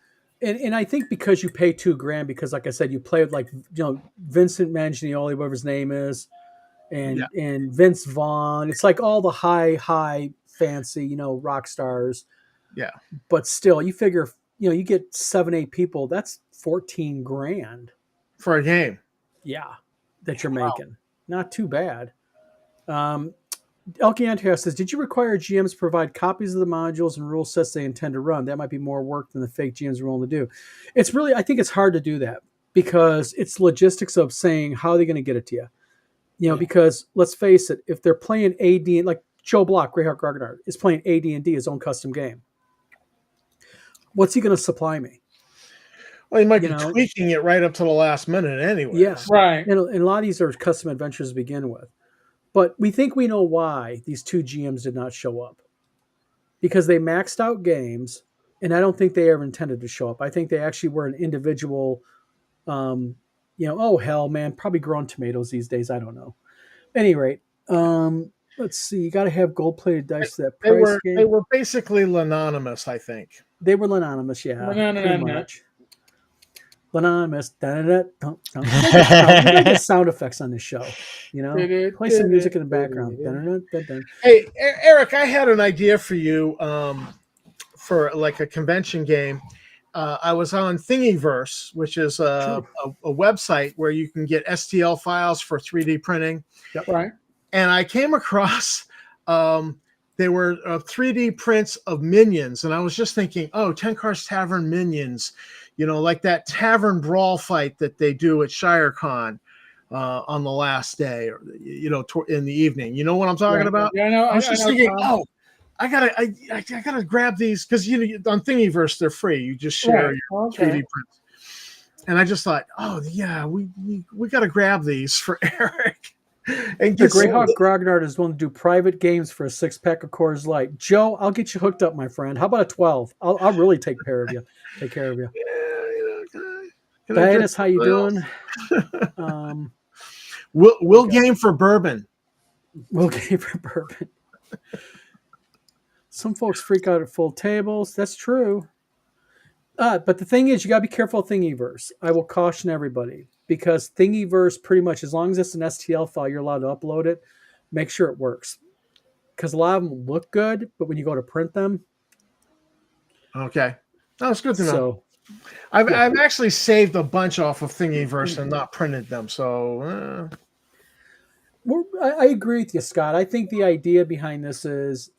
And I think because you pay $2,000, because like I said, you play with like, you know, Vincent Manganioli, whatever his name is, and Vince Vaughn. It's like all the high fancy, you know, rock stars. Yeah. But still, you figure, you know, you get 7-8 people, that's $14,000. For a game. Yeah. That you're making. Not too bad. Elkiantia says, did you require GMs to provide copies of the modules and rule sets they intend to run? That might be more work than the fake GMs are willing to do. It's really, I think it's hard to do that because it's logistics of saying how are they going to get it to you. You know, because let's face it, if they're playing AD, like Joe Block, Greyhawk Grognard, is playing AD&D, his own custom game, what's he going to supply me? Well, he might You be know? tweaking it right up to the last minute anyway. Yeah. Right. And a lot of these are custom adventures to begin with. But we think we know why these two GMs did not show up. Because they maxed out games, and I don't think they ever intended to show up. I think they actually were an individual, oh, hell, man, probably growing tomatoes these days. I don't know. At any rate, let's see. You got to have gold-plated dice to that They price were game. basically anonymous, I think. They were anonymous, yeah. Pretty much. Anonymous. You gotta get sound effects on this show. You know, play some music in the background. Hey, Eric, I had an idea for you for like a convention game. I was on Thingiverse, which is a website where you can get STL files for 3D printing. Yep. Right. And I came across they were 3D prints of minions, and I was just thinking, oh, Tenkar's Tavern minions, you know, like that tavern brawl fight that they do at ShireCon on the last day, or you know, in the evening. You know what I'm talking about? Yeah, I know. I was just thinking, Tom. I gotta grab these because you know on Thingiverse they're free. You just share your 3D prints, and I just thought, oh yeah, we gotta grab these for Eric. And the Greyhawk Grognard is willing to do private games for a 6-pack of Coors Light. Joe, I'll get you hooked up, my friend. How about a 12? I'll really take care of you. Take care of you. Diana, how you doing? We'll game for bourbon. We'll game for bourbon. Some folks freak out at full tables. That's true. But the thing is, you got to be careful of Thingiverse. I will caution everybody because Thingiverse, pretty much, as long as it's an STL file, you're allowed to upload it. Make sure it works. Because a lot of them look good, but when you go to print them. Okay. That's good to know. So, I've actually saved a bunch off of Thingiverse and not printed them. So I agree with you, Scott. I think the idea behind this is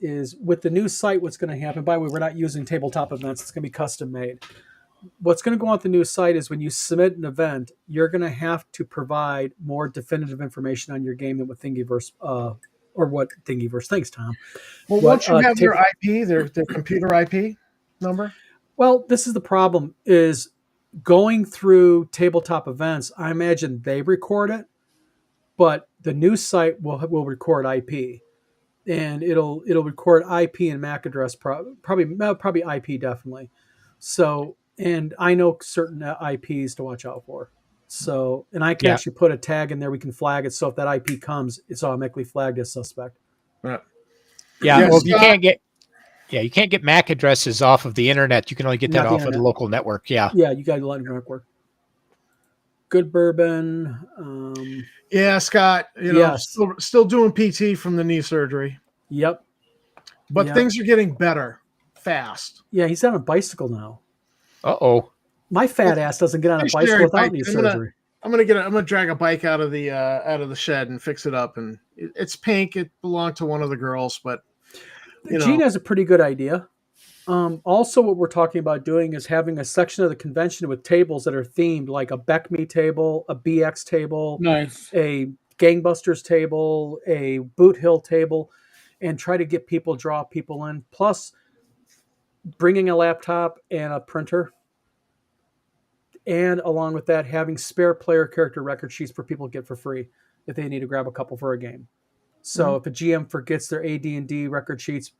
with the new site, what's going to happen. By the way, we're not using tabletop events. It's going to be custom made. What's going to go on the new site is when you submit an event, you're going to have to provide more definitive information on your game than what Thingiverse or what Thingiverse. Thanks, Tom. Well, won't you have your IP, their computer IP number? Well, this is the problem: is going through tabletop events. I imagine they record it, but the new site will record IP, and it'll record IP and MAC address, probably IP definitely. So, and I know certain IPs to watch out for. So, and I can actually put a tag in there. We can flag it. So if that IP comes, it's automatically flagged as suspect. Right. Yeah. Well, you can't get MAC addresses off of the internet. You can only get that off of the local network. Yeah. Yeah, you got to let the network. Good bourbon. Yeah, Scott. You know, still doing PT from the knee surgery. Yep. But things are getting better fast. Yeah, he's on a bicycle now. Uh-oh. My fat ass doesn't get on a bicycle without knee surgery. I'm gonna drag a bike out of the shed and fix it up, and it's pink. It belonged to one of the girls, but Gene has a pretty good idea. Also, what we're talking about doing is having a section of the convention with tables that are themed, like a BECME table, a BX table, a Gangbusters table, a Boot Hill table, and try to get draw people in. Plus, bringing a laptop and a printer. And along with that, having spare player character record sheets for people to get for free if they need to grab a couple for a game. So if a GM forgets their AD&D record sheets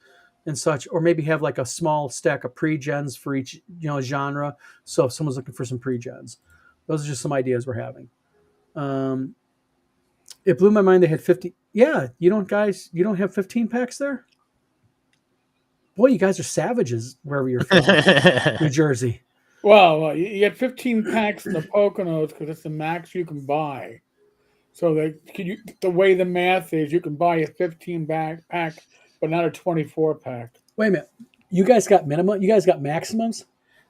and such, or maybe have like a small stack of pre-gens for each genre. So if someone's looking for some pre-gens, those are just some ideas we're having. It blew my mind they had 50. Yeah, you don't have 15 packs there? Boy, you guys are savages wherever you're from. New Jersey. Well, you get 15 packs in the Poconos because it's the max you can buy. So the way the math is, you can buy a 15 pack, but not a 24 pack. Wait a minute. You guys got minimum? You guys got maximums?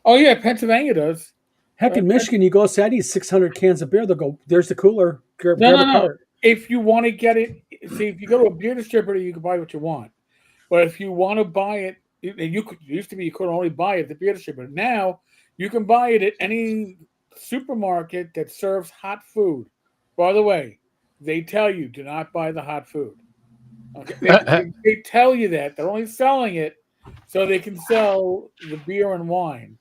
Oh yeah, Pennsylvania does. Heck, in Michigan, you go say I need 600 cans of beer. They'll go, there's the cooler. Grab a cart. If you want to get it see, if you go to a beer distributor, you can buy what you want. But if you want to buy it, and used to be you could only buy it at the beer distributor. Now you can buy it at any supermarket that serves hot food. By the way, they tell you do not buy the hot food. Okay, they tell you that they're only selling it so they can sell the beer and wine,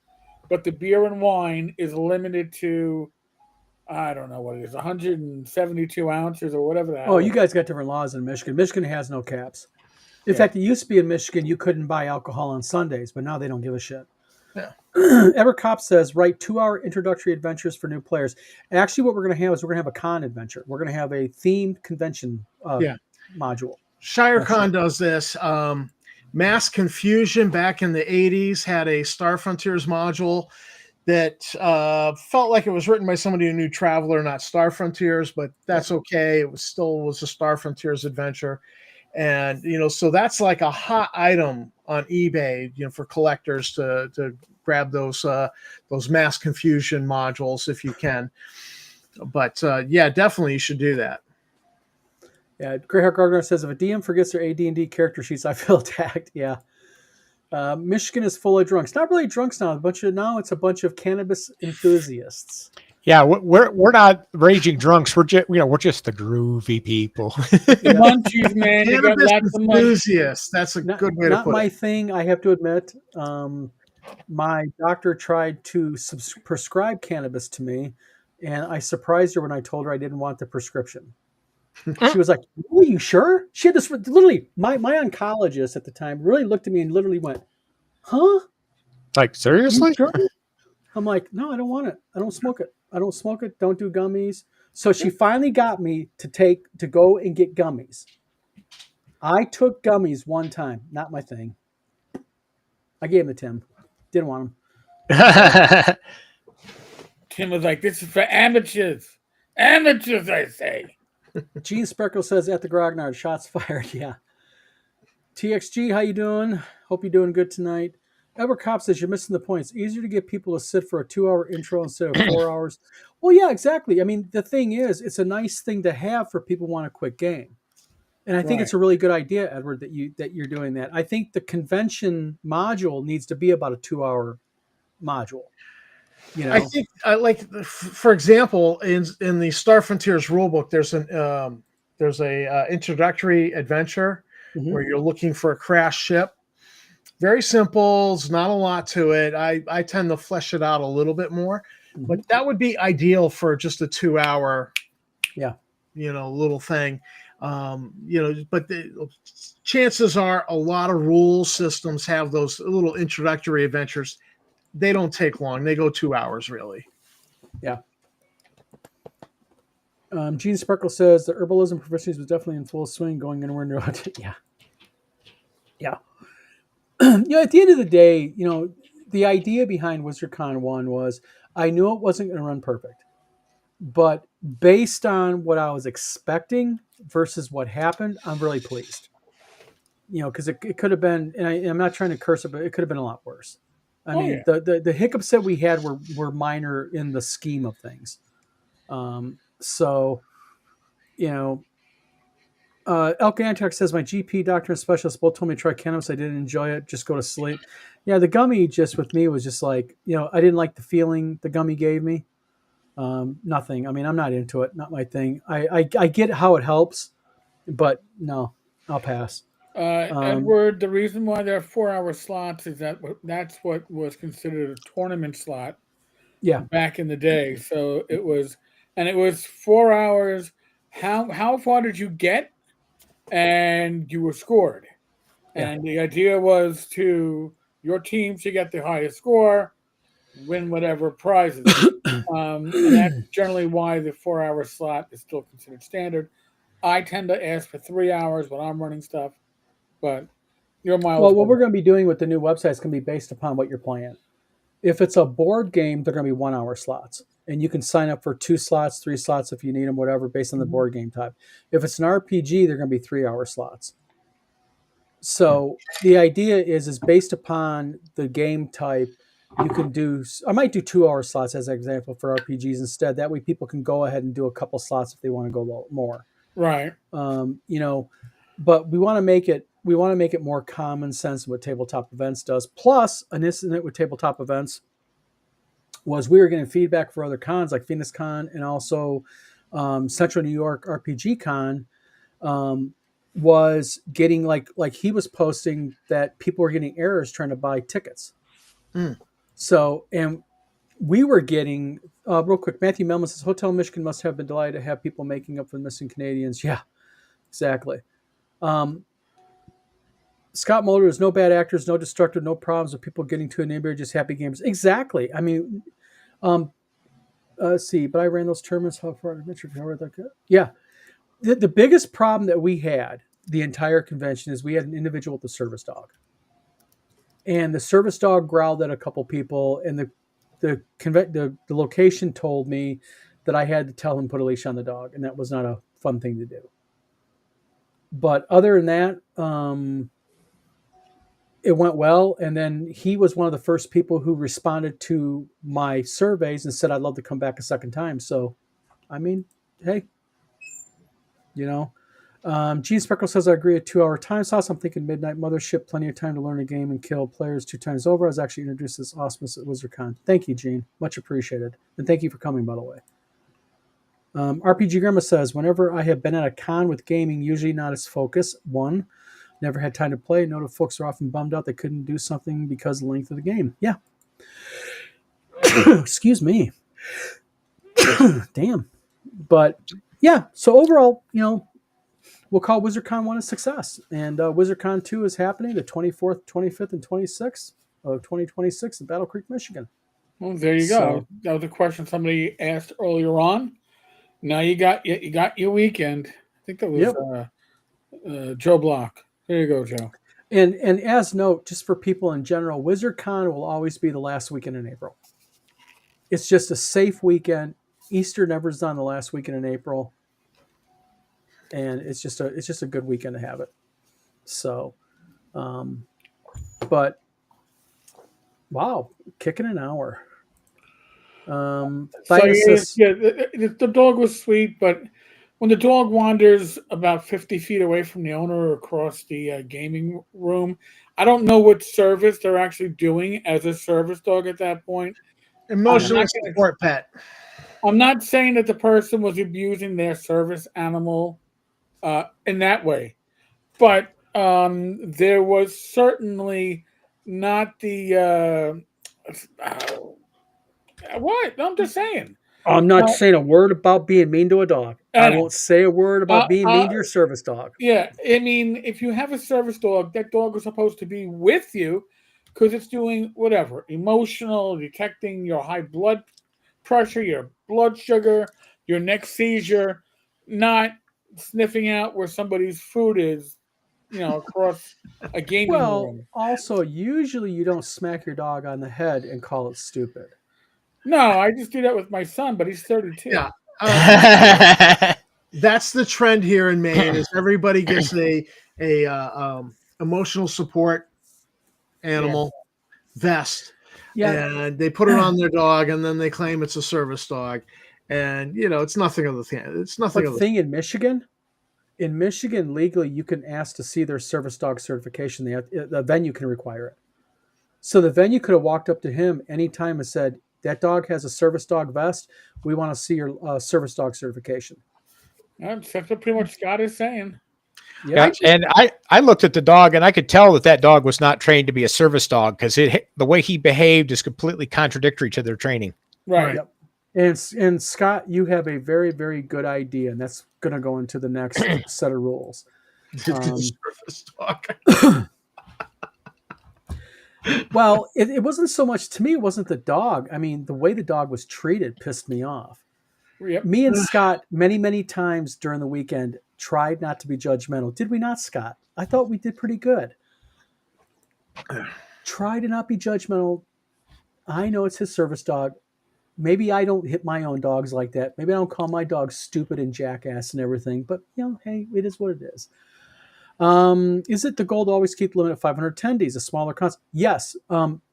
but the beer and wine is limited to, I don't know what it is, 172 ounces or whatever that. Oh, you guys got different laws in Michigan. Michigan has no caps. In Yeah. fact, it used to be in Michigan you couldn't buy alcohol on Sundays, but now they don't give a shit. Yeah. Evercop says, write 2-hour introductory adventures for new players. Actually, what we're going to have is we're going to have a con adventure. We're going to have a themed convention module. ShireCon does this. Mass Confusion back in the 80s had a Star Frontiers module that felt like it was written by somebody who knew Traveler, not Star Frontiers, but that's okay. It was a Star Frontiers adventure. And, so that's like a hot item on eBay, for collectors to grab those Mass Confusion modules if you can. But yeah, definitely you should do that. Yeah, Greyhawk Gardner says, if a DM forgets their AD&D character sheets, I feel attacked. Yeah. Michigan is full of drunks. Not really drunks now. It's a bunch of cannabis enthusiasts. Yeah, we're not raging drunks. We're just the groovy people. The munchies, man. They got Cannabis lots of munchies. enthusiasts. That's a good way to Not put my it. thing, I have to admit. My doctor tried to prescribe cannabis to me, and I surprised her when I told her I didn't want the prescription. She was like, "Are you sure?" She had this literally. My oncologist at the time really looked at me and literally went, "Huh? Like, seriously? You sure?" I'm like, "No, I don't want it. I don't smoke it. I don't smoke it. Don't do gummies." So she finally got me to go and get gummies. I took gummies one time. Not my thing. I gave them to Tim. Didn't want them. Tim was like, "This is for amateurs. Amateurs, I say." Gene Spreckle says, at the Grognard, shots fired. Yeah. TXG, how you doing? Hope you're doing good tonight. Edward Kopp says, you're missing the point. It's easier to get people to sit for a 2-hour intro instead of 4 hours. Well, yeah, exactly. I mean, the thing is, it's a nice thing to have for people who want a quick game. And I think it's a really good idea, Edward, that you're doing that. I think the convention module needs to be about a 2-hour module. I think, for example, in the Star Frontiers rulebook, there's a introductory adventure where you're looking for a crash ship. Very simple. There's not a lot to it. I tend to flesh it out a little bit more, but that would be ideal for just a 2-hour, little thing. But the chances are a lot of rule systems have those little introductory adventures. They don't take long. They go 2 hours, really. Yeah. Gene Sparkle says the herbalism proficiency was definitely in full swing, going anywhere near. Yeah. Yeah. At the end of the day, the idea behind WizardCon 1 was I knew it wasn't going to run perfect. But based on what I was expecting versus what happened, I'm really pleased. Because it could have been, and I'm not trying to curse it, but it could have been a lot worse. The hiccups that we had were minor in the scheme of things. Elk Antox says, my GP, doctor, and specialist both told me to try cannabis. I didn't enjoy it. Just go to sleep. Yeah, the gummy just with me was just like, I didn't like the feeling the gummy gave me. Nothing. I mean, I'm not into it. Not my thing. I get how it helps, but no, I'll pass. Edward, the reason why there are 4-hour slots is that's what was considered a tournament slot. Yeah. Back in the day. So it was 4 hours. How far did you get? And you were scored. Yeah. And the idea was your team should get the highest score, win whatever prizes. And that's generally why the 4-hour slot is still considered standard. I tend to ask for 3 hours when I'm running stuff, but you're miles. Well, what we're going to be doing with the new website is going to be based upon what you're playing. If it's a board game, they're going to be 1-hour slots, and you can sign up for 2 slots, 3 slots if you need them, whatever, based on the board game type. If it's an RPG, they're going to be 3-hour slots. So the idea is based upon the game type. You can I might do 2-hour slots as an example for RPGs instead. That way people can go ahead and do a couple slots if they want to go more. Right. You know, but we want to make it more common sense than what tabletop events does. Plus, an incident with tabletop events was we were getting feedback for other cons like Phoenix Con and also Central New York RPG Con. Was getting like he was posting that people were getting errors trying to buy tickets. So, and we were getting real quick. Matthew Melman says Hotel Michigan must have been delighted to have people making up for the missing Canadians. Yeah, exactly. Scott Mulder, there's no bad actors, no destructive, no problems with people getting to a neighborhood, just happy gamers. Exactly. I mean, let's see, but I ran those tournaments. How far? Yeah. The biggest problem that we had the entire convention is we had an individual with a service dog. And the service dog growled at a couple people, and the location told me that I had to tell him to put a leash on the dog, and that was not a fun thing to do. But other than that, it went well. And then he was one of the first people who responded to my surveys and said, I'd love to come back a second time. So, I mean, hey, you know. Gene Speckle says, I agree, a 2-hour time sauce. I'm thinking Midnight Mothership, plenty of time to learn a game and kill players 2 times over. I was actually introduced to this awesomeness at WizardCon. Thank you, Gene. Much appreciated. And thank you for coming, by the way. RPG Grandma says, whenever I have been at a con with gaming, usually not as focused. 1, never had time to play. Know that folks are often bummed out they couldn't do something because of the length of the game. Yeah. Excuse me. Damn. But yeah, so overall, you know, we'll call WizardCon 1 a success. And WizardCon 2 is happening the 24th, 25th, and 26th of 2026 in Battle Creek, Michigan. Well, there you go. That was a question somebody asked earlier on. Now you got your weekend. I think that was Joe Block. There you go, Joe. And as note, just for people in general, WizardCon will always be the last weekend in April. It's just a safe weekend. Easter never's done the last weekend in April. And it's just a good weekend to have it. So, but wow, kicking an hour. So the dog was sweet, but when the dog wanders about 50 feet away from the owner across the gaming room, I don't know what service they're actually doing as a service dog at that point. Emotional support pet. I'm not saying that the person was abusing their service animal in that way, but there was certainly not the what? I'm just saying. I'm not saying a word about being mean to a dog. I won't say a word about being mean to your service dog. Yeah, I mean, if you have a service dog, that dog is supposed to be with you because it's doing whatever, emotional, detecting your high blood pressure, your blood sugar, your next seizure, not sniffing out where somebody's food is, you know, across a gaming room. Also, usually you don't smack your dog on the head and call it stupid. No, I just do that with my son, but he's 32. Yeah. That's the trend here in Maine is everybody gets a emotional support animal vest. Yeah. And they put it on their dog and then they claim it's a service dog. And you know, it's nothing of the thing. It's nothing of the thing in Michigan. In Michigan, legally, you can ask to see their service dog certification. The venue can require it. So the venue could have walked up to him anytime and said, that dog has a service dog vest. We want to see your service dog certification. That's what pretty much Scott is saying. Yeah, and I looked at the dog and I could tell that dog was not trained to be a service dog because the way he behaved is completely contradictory to their training. Right. Yep. And Scott, you have a very, very good idea, and that's going to go into the next set of rules. Service dog. Well, it wasn't so much to me. It wasn't the dog. I mean, the way the dog was treated pissed me off. Yep. Me and Scott, many, many times during the weekend, tried not to be judgmental. Did we not, Scott? I thought we did pretty good. Try to not be judgmental. I know it's his service dog. Maybe I don't hit my own dogs like that. Maybe I don't call my dog stupid and jackass and everything. But, you know, hey, it is what it is. Is it the goal to always keep the limit of 500 attendees, a smaller cons? Yes.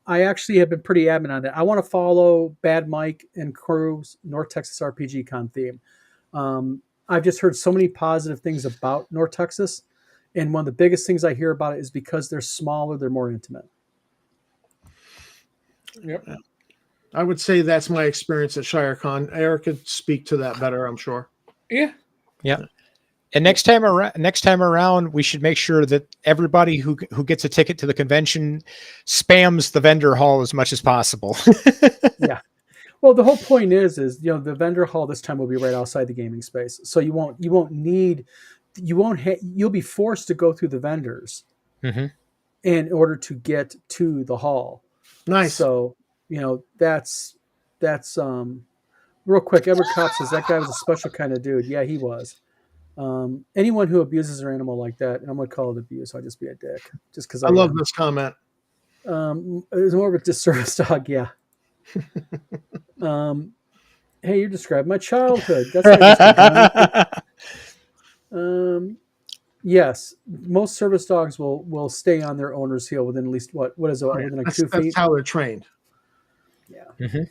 I actually have been pretty adamant on that. I want to follow Bad Mike and crew's North Texas RPG Con theme. I've just heard so many positive things about North Texas, and one of the biggest things I hear about it is because they're smaller, they're more intimate. Yep. I would say that's my experience at ShireCon. Eric could speak to that better, I'm sure. Yeah. And next time around, we should make sure that everybody who gets a ticket to the convention spams the vendor hall as much as possible. Well, the whole point is the vendor hall this time will be right outside the gaming space, so you'll be forced to go through the vendors Mhm. in order to get to the hall. Nice. So that's real quick. Edward Kopp says that guy was a special kind of dude. Yeah, he was. Anyone who abuses their animal like that, and I'm going to call it abuse, I'll just be a dick. Just because I love this comment. It's more of a disservice dog, yeah. Hey, you described my childhood. That's not yes, most service dogs will stay on their owner's heel within at least what is it? Within like 2 feet. That's how they're trained. Yeah. Mhm.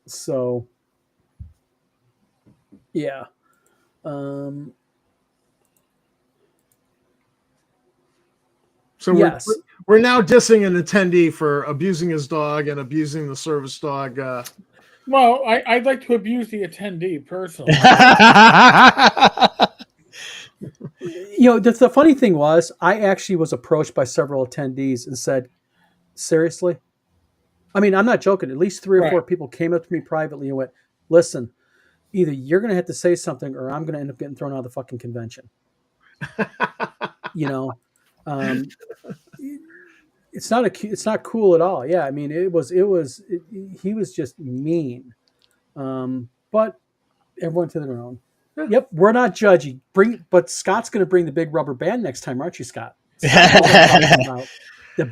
So, yeah. So Yes. we're now dissing an attendee for abusing his dog and abusing the service dog. Well, I'd like to abuse the attendee personally. The funny thing was, I actually was approached by several attendees and said, seriously? I mean, I'm not joking. At least 3 or 4 people came up to me privately and went, listen, either you're going to have to say something or I'm going to end up getting thrown out of the fucking convention. It's not cool at all. Yeah. I mean, he was just mean. But everyone to their own. Yep. We're not judgy. But Scott's going to bring the big rubber band next time, aren't you, Scott? The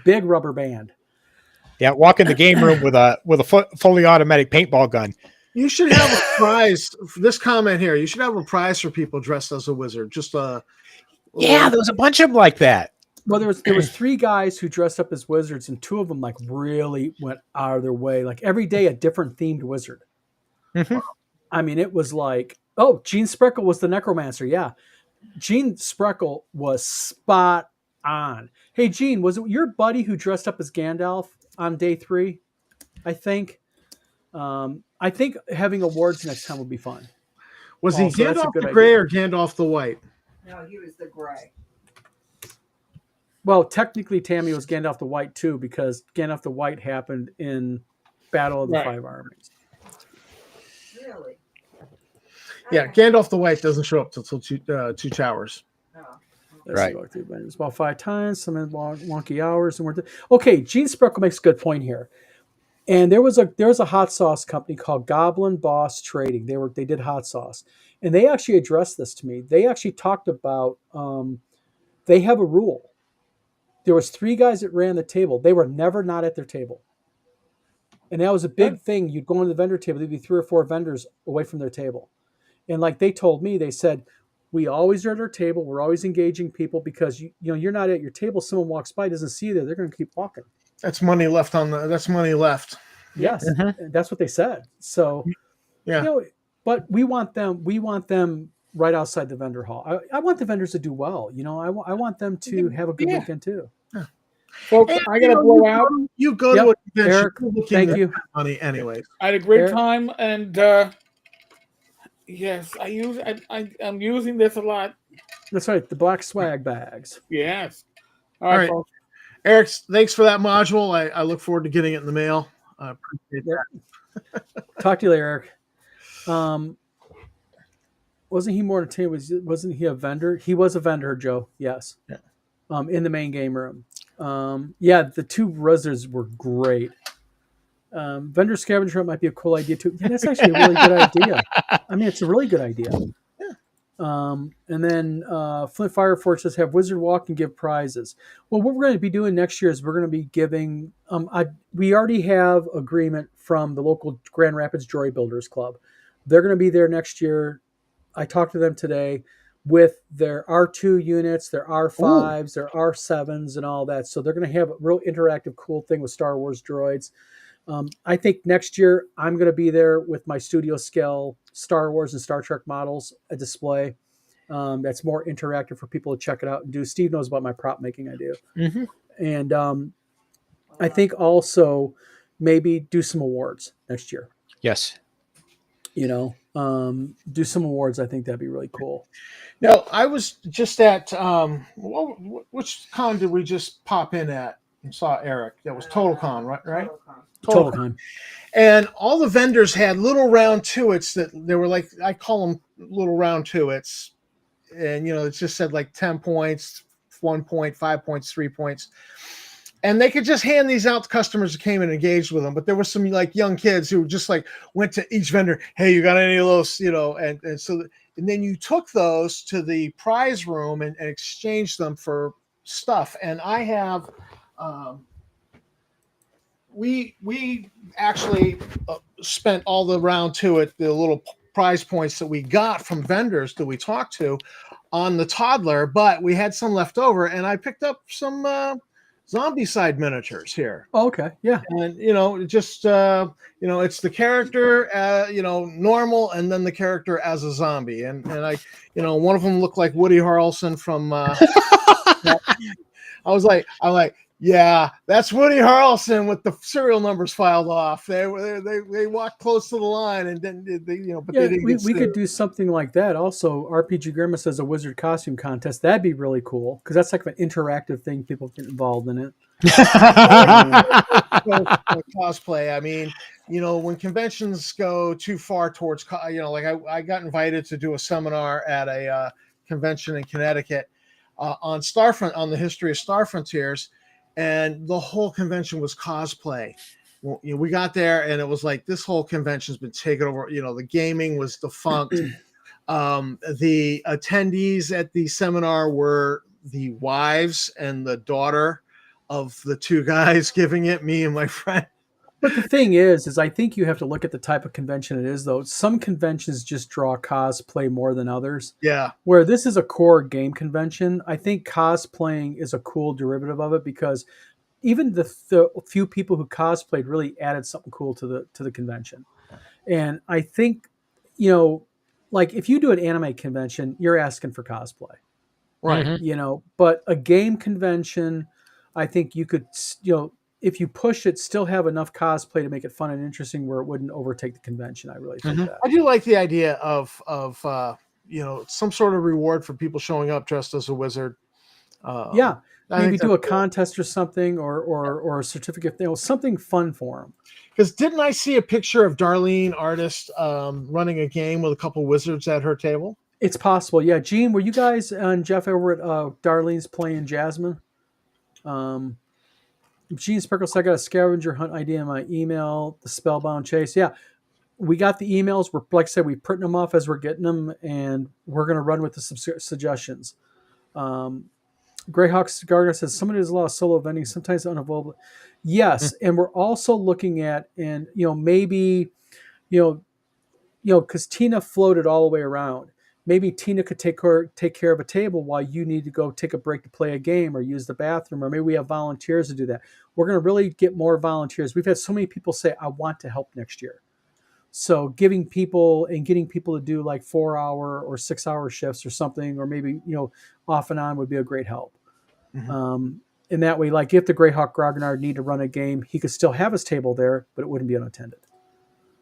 big rubber band. Yeah, walk in the game room with a fully automatic paintball gun. You should have a prize for this comment here. You should have a prize for people dressed as a wizard. Just Yeah, there was a bunch of them like that. Well, there was 3 guys who dressed up as wizards, and 2 of them like really went out of their way. Like every day, a different themed wizard. Mhm. I mean, it was like, Gene Spreckle was the necromancer. Yeah, Gene Spreckle was spot on. Hey, Gene, was it your buddy who dressed up as Gandalf on day 3? I think having awards next time would be fun. Was he Also, that's a Gandalf good the Gray idea. or Gandalf the White? No, he was the gray. Well, technically, Tammy was Gandalf the White too, because Gandalf the White happened in Battle of the Right. 5 Armies. Really? Yeah, Gandalf the White doesn't show up till Two Towers. No. Let's Right. go through, but it was about 5 times, some wonky hours, and okay. Gene Spreckle makes a good point here. And there was a hot sauce company called Goblin Boss Trading. They did hot sauce, and they actually addressed this to me. They actually talked about they have a rule. There was 3 guys that ran the table. They were never not at their table, and that was a big thing. You'd go into the vendor table. There'd be 3 or 4 vendors away from their table, and like they told me, they said, we always are at our table. We're always engaging people because you're not at your table. Someone walks by, doesn't see you there. They're going to keep walking. That's money left That's money left. Yes, that's what they said. So, Yeah. but we want them right outside the vendor hall. I want the vendors to do well. I want them to have a good Yeah. weekend too. Folks, I got to blow out. You go Yep. to a convention Eric, looking thank at you. money anyways. I had a great Eric? time, and yes, I'm using this a lot. That's right. The black swag bags. Yes. All right. folks. Eric, thanks for that module. I look forward to getting it in the mail. I appreciate that. Talk to you later, Eric. Wasn't he more entertaining? Wasn't he a vendor? He was a vendor, Joe. Yes. Yeah. In the main game room. The 2 wizards were great. Vendor scavenger hunt might be a cool idea too. Yeah, that's actually a really good idea. I mean, it's a really good idea. And then Flint Fire Forge says have Wizard Walk and give prizes. Well, what we're going to be doing next year is we're going to be giving. We already have agreement from the local Grand Rapids Joy Builders Club. They're going to be there next year. I talked to them today with their R2 units, their R5s, their R7s, and all that. So they're going to have a real interactive, cool thing with Star Wars droids. I think next year I'm going to be there with my studio scale Star Wars and Star Trek models, a display that's more interactive for people to check it out and do. Steve knows about my prop making I do. Mm-hmm. And I think also maybe do some awards next year. Yes. Do some awards. I think that'd be really cool. Now, I was just at which con did we just pop in at and saw Eric? That was Total Con, right? Right. Total Con. And all the vendors had little round two-its that they were like, I call them little round two-its. And, it just said like 10 points, 1 point, 5 points, 3 points. And they could just hand these out to customers who came and engaged with them. But there were some like young kids who just like went to each vendor. Hey, you got any of those? And then you took those to the prize room and exchanged them for stuff. And I have, we actually spent all the round to it, the little prize points that we got from vendors that we talked to on the toddler, but we had some left over, and I picked up some zombie side miniatures here. Oh, okay. Yeah. And it's the character normal, and then the character as a zombie, and I one of them looked like Woody Harrelson from I'm like, yeah, that's Woody Harrelson with the serial numbers filed off. They walked close to the line, and then they didn't. We could do something like that. Also, RPG Grimace as a wizard costume contest. That'd be really cool because that's like an interactive thing. People get involved in it. Cosplay. I mean, when conventions go too far towards, I got invited to do a seminar at a convention in Connecticut on the history of Star Frontiers. And the whole convention was cosplay. Well, we got there, and it was like this whole convention's been taken over. The gaming was defunct. The attendees at the seminar were the wives and the daughter of the two guys giving it, me and my friend. But the thing is I think you have to look at the type of convention it is, though. Some conventions just draw cosplay more than others. Yeah. Where this is a core game convention, I think cosplaying is a cool derivative of it because even the few people who cosplayed really added something cool to the convention. And I think, like if you do an anime convention, you're asking for cosplay. Right. Mm-hmm. But a game convention, I think you could, if you push it, still have enough cosplay to make it fun and interesting where it wouldn't overtake the convention. I really think that. I do like the idea of some sort of reward for people showing up dressed as a wizard. Maybe do a contest or something, or a certificate, something fun for them. Because didn't I see a picture of Darlene Artist running a game with a couple wizards at her table? It's possible, yeah. Gene, were you guys and Jeff over at Darlene's playing Jasmine? Gene Sparkles, I got a scavenger hunt idea in my email, the Spellbound Chase. Yeah, we got the emails. We're, like I said, we printing them off as we're getting them, and we're going to run with the suggestions. Greyhawk Gardner says, somebody does a lot of solo vending, sometimes unavoidable. Yes, and we're also looking at, and maybe, because Tina floated all the way around. Maybe Tina could take care of a table while you need to go take a break to play a game or use the bathroom, or maybe we have volunteers to do that. We're going to really get more volunteers. We've had so many people say, I want to help next year. So getting people to do like 4-hour or 6-hour shifts or something, or maybe, off and on would be a great help. Mm-hmm. In that way, like if the Greyhawk Grognard need to run a game, he could still have his table there, but it wouldn't be unattended.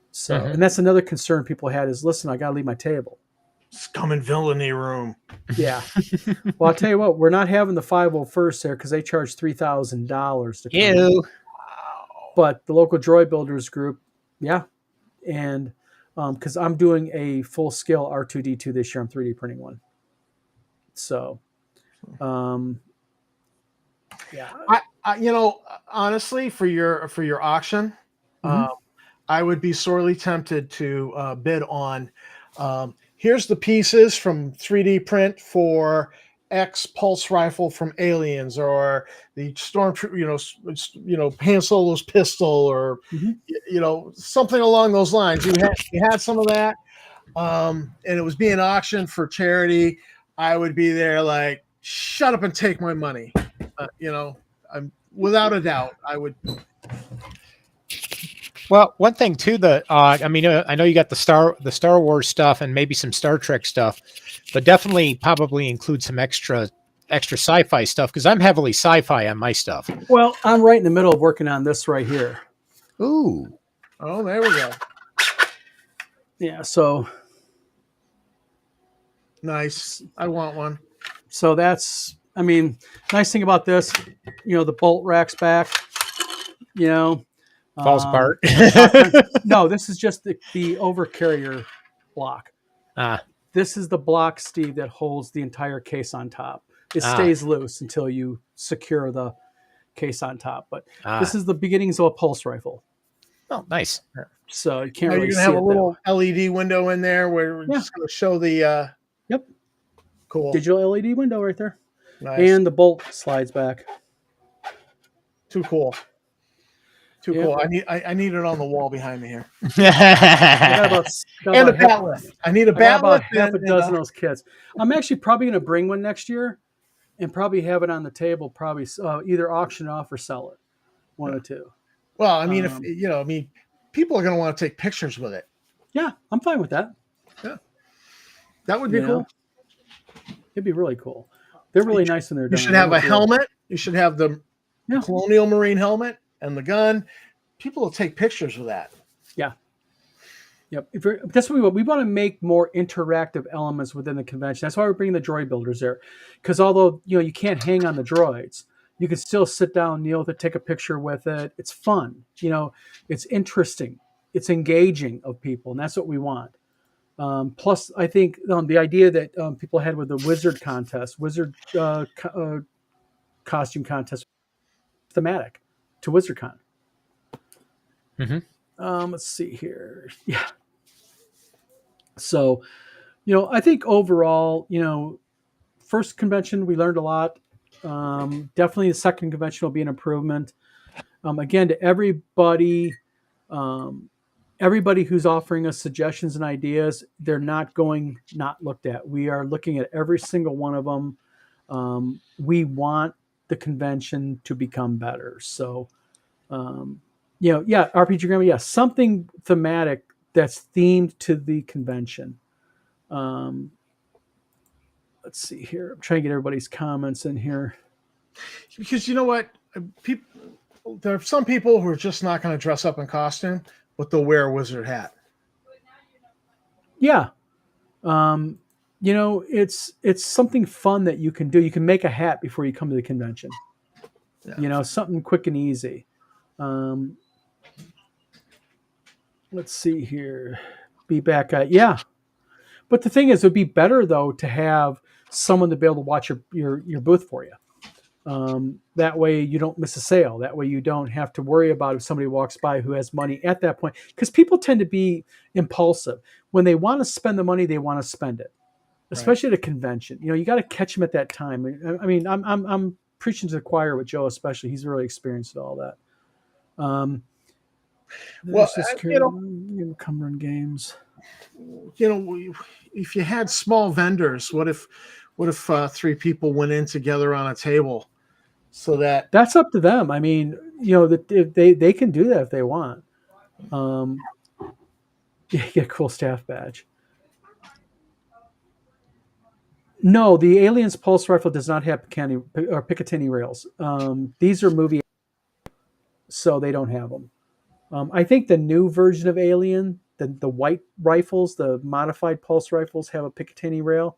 So, and that's another concern people had is, listen, I got to leave my table. Scum and villainy room. Yeah. Well, I'll tell you what, we're not having the 501st there because they charge $3,000 to come. Ew. But the local Droid Builders group, yeah. And because I'm doing a full-scale R2-D2 this year, I'm 3D printing one. So, yeah. I honestly, for your auction, I would be sorely tempted to bid on. Here's the pieces from 3D print for X pulse rifle from Aliens, or the Stormtrooper, Han Solo's pistol, or something along those lines. You had some of that, and it was being auctioned for charity. I would be there like, shut up and take my money. I'm without a doubt, I would. Well, one thing too, I mean, I know you got the Star Wars stuff and maybe some Star Trek stuff, but definitely probably include some extra sci-fi stuff because I'm heavily sci-fi on my stuff. Well, I'm right in the middle of working on this right here. Ooh, Oh, there we go. Yeah, so Nice. I want one. that's, I mean, nice thing about this, the bolt rack's back, you know. falls apart. No, this is just the overcarrier block. Ah, This is the block, Steve, that holds the entire case on top. It Ah. stays loose until you secure the case on top. But this ah. is the beginnings of a pulse rifle. Oh, nice. So you can't Now really you're see gonna have a it little LED window in there where we're Yeah. just gonna show the. Yep. Cool. digital LED window right there. Nice. And the bolt slides back. Too cool. Too Yep. cool. I need it on the wall behind me here. I got about, And a half, bat lift. I need a I got bat about lift. half a and, dozen of those kits. I'm actually probably going to bring one next year and probably have it on the table, probably either auction it off or sell it. One of the two. well, I mean, um, if people are gonna want to take pictures with it. Yeah, I'm fine with that. That would be You know? cool. It'd be really cool. They're really nice when they're You done. should have a Really cool. helmet. You should have the Yeah. Colonial Marine helmet and the gun. People will take pictures with that. Yep. That's what we want to make more interactive elements within the convention. That's why we're bringing the droid builders there. Because although you can't hang on the droids, you can still sit down, kneel with it, take a picture with it. It's fun. It's interesting. It's engaging of people, and that's what we want. Plus, I think the idea that people had with the wizard contest, costume contest, thematic to WizardCon. Mhm. Let's see here. Yeah. So, I think overall, first convention we learned a lot. Definitely the second convention will be an improvement. Again, to everybody who's offering us suggestions and ideas, they're not looked at. We are looking at every single one of them. We want the convention to become better. So, RPG Grammar, something thematic that's themed to the convention. Let's see here. I'm trying to get everybody's comments in here. Because you know what? There are some people who are just not going to dress up in costume, but they'll wear a wizard hat. Yeah. It's something fun that you can do. You can make a hat before you come to the convention. Yeah. Something quick and easy. Let's see here. Be back at But the thing is, it would be better though to have someone to be able to watch your booth for you. That way you don't miss a sale. That way you don't have to worry about if somebody walks by who has money at that point. Because people tend to be impulsive. When they want to spend the money, they want to spend it. Especially at a convention. You got to catch them at that time. I mean, I'm preaching to the choir with Joe, especially. He's really experienced at all that. Cumberland Games. If you had small vendors, what if three people went in together on a table, so that's up to them. I mean, that they can do that if they want. Get a cool staff badge. No, the Aliens Pulse Rifle does not have Picatinny rails. These are movie, so they don't have them. I think the new version of Alien, the white rifles, the modified pulse rifles, have a Picatinny rail,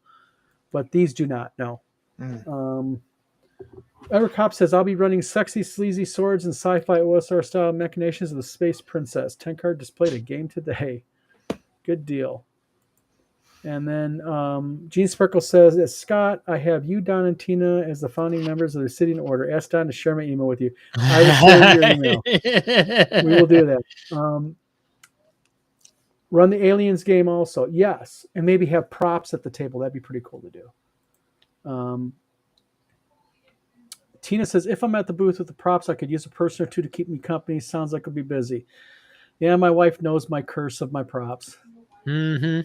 but these do not. No. Edward Cop says, I'll be running sexy, sleazy swords and sci-fi OSR style machinations of the Space Princess. 10-card displayed a game today. Good deal. And then Gene Sparkle says, Scott, I have you, Don, and Tina as the founding members of the Obsidian Order. Ask Don to share my email with you. I will share your email. We will do that. Run the Aliens game also. Yes. And maybe have props at the table. That'd be pretty cool to do. Tina says, if I'm at the booth with the props, I could use a person or two to keep me company. Sounds like I'll be busy. Yeah, my wife knows my curse of my props. Mm-hmm.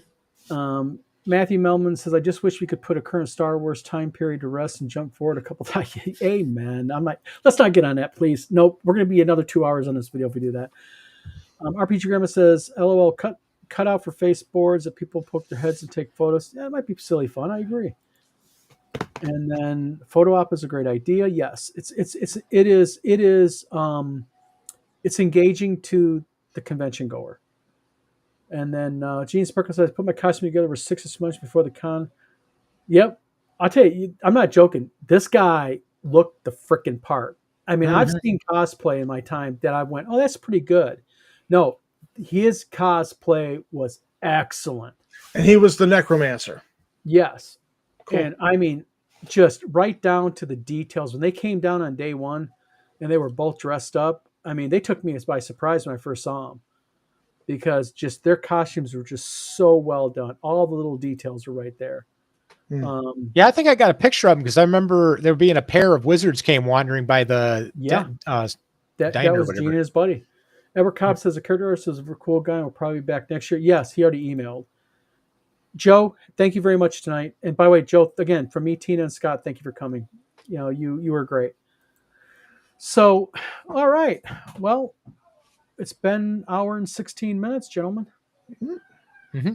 Matthew Melman says, I just wish we could put a current Star Wars time period to rest and jump forward a couple times. Amen. Let's not get on that, please. Nope. We're going to be another 2 hours on this video if we do that. RPG Grandma says, "LOL, cut out for face boards that people poke their heads and take photos. Yeah, it might be silly fun. I agree." And then photo op is a great idea. Yes, it's engaging to the convention goer. And then Gene Sparkle says, "Put my costume together for 6 months before the con." Yep, I'll tell you, I'm not joking. This guy looked the freaking part. I mean, I've seen cosplay in my time that I went, "Oh, that's pretty good." No, his cosplay was excellent. And he was the necromancer. Yes. Cool. And I mean, just right down to the details. When they came down on day one and they were both dressed up, I mean, they took me by surprise when I first saw them because just their costumes were just so well done. All the little details were right there. Yeah, I think I got a picture of them because I remember there being a pair of wizards came wandering by the that diner or was whatever. Gene and his buddy. Edward Cobb says the character artist is a cool guy and will probably be back next year. Yes, he already emailed. Joe, thank you very much tonight. And by the way, Joe, again, from me, Tina, and Scott, thank you for coming. You know, you were great. So, all right. Well, it's been an hour and 16 minutes, gentlemen. Mm-hmm.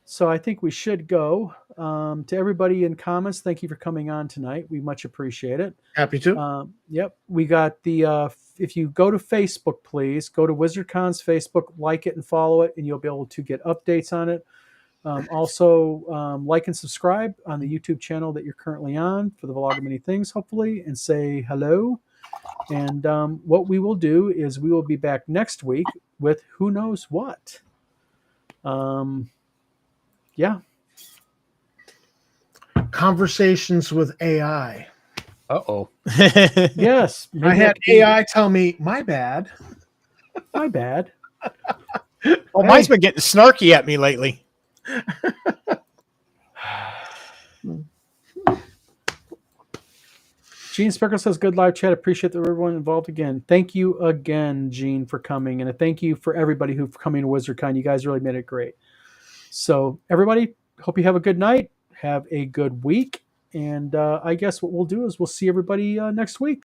So I think we should go. To everybody in comments, thank you for coming on tonight. We much appreciate it. Happy to. Yep. We got the, if you go to Facebook, please go to WizardCon's Facebook, like it and follow it, and you'll be able to get updates on it. Also, like and subscribe on the YouTube channel that you're currently on for the Vlog of Many Things, hopefully, and say hello. And what we will do is we will be back next week with who knows what. Yeah. Conversations with AI. Uh-oh. Yes. I had AI tell me, my bad. My bad. Oh, mine's been getting snarky at me lately. Gene Sparkle says, "Good live chat. Appreciate everyone involved again." Thank you again, Gene, for coming. And a thank you for everybody who's coming to WizardCon. You guys really made it great. So, everybody, hope you have a good night. Have a good week. And I guess what we'll do is we'll see everybody next week.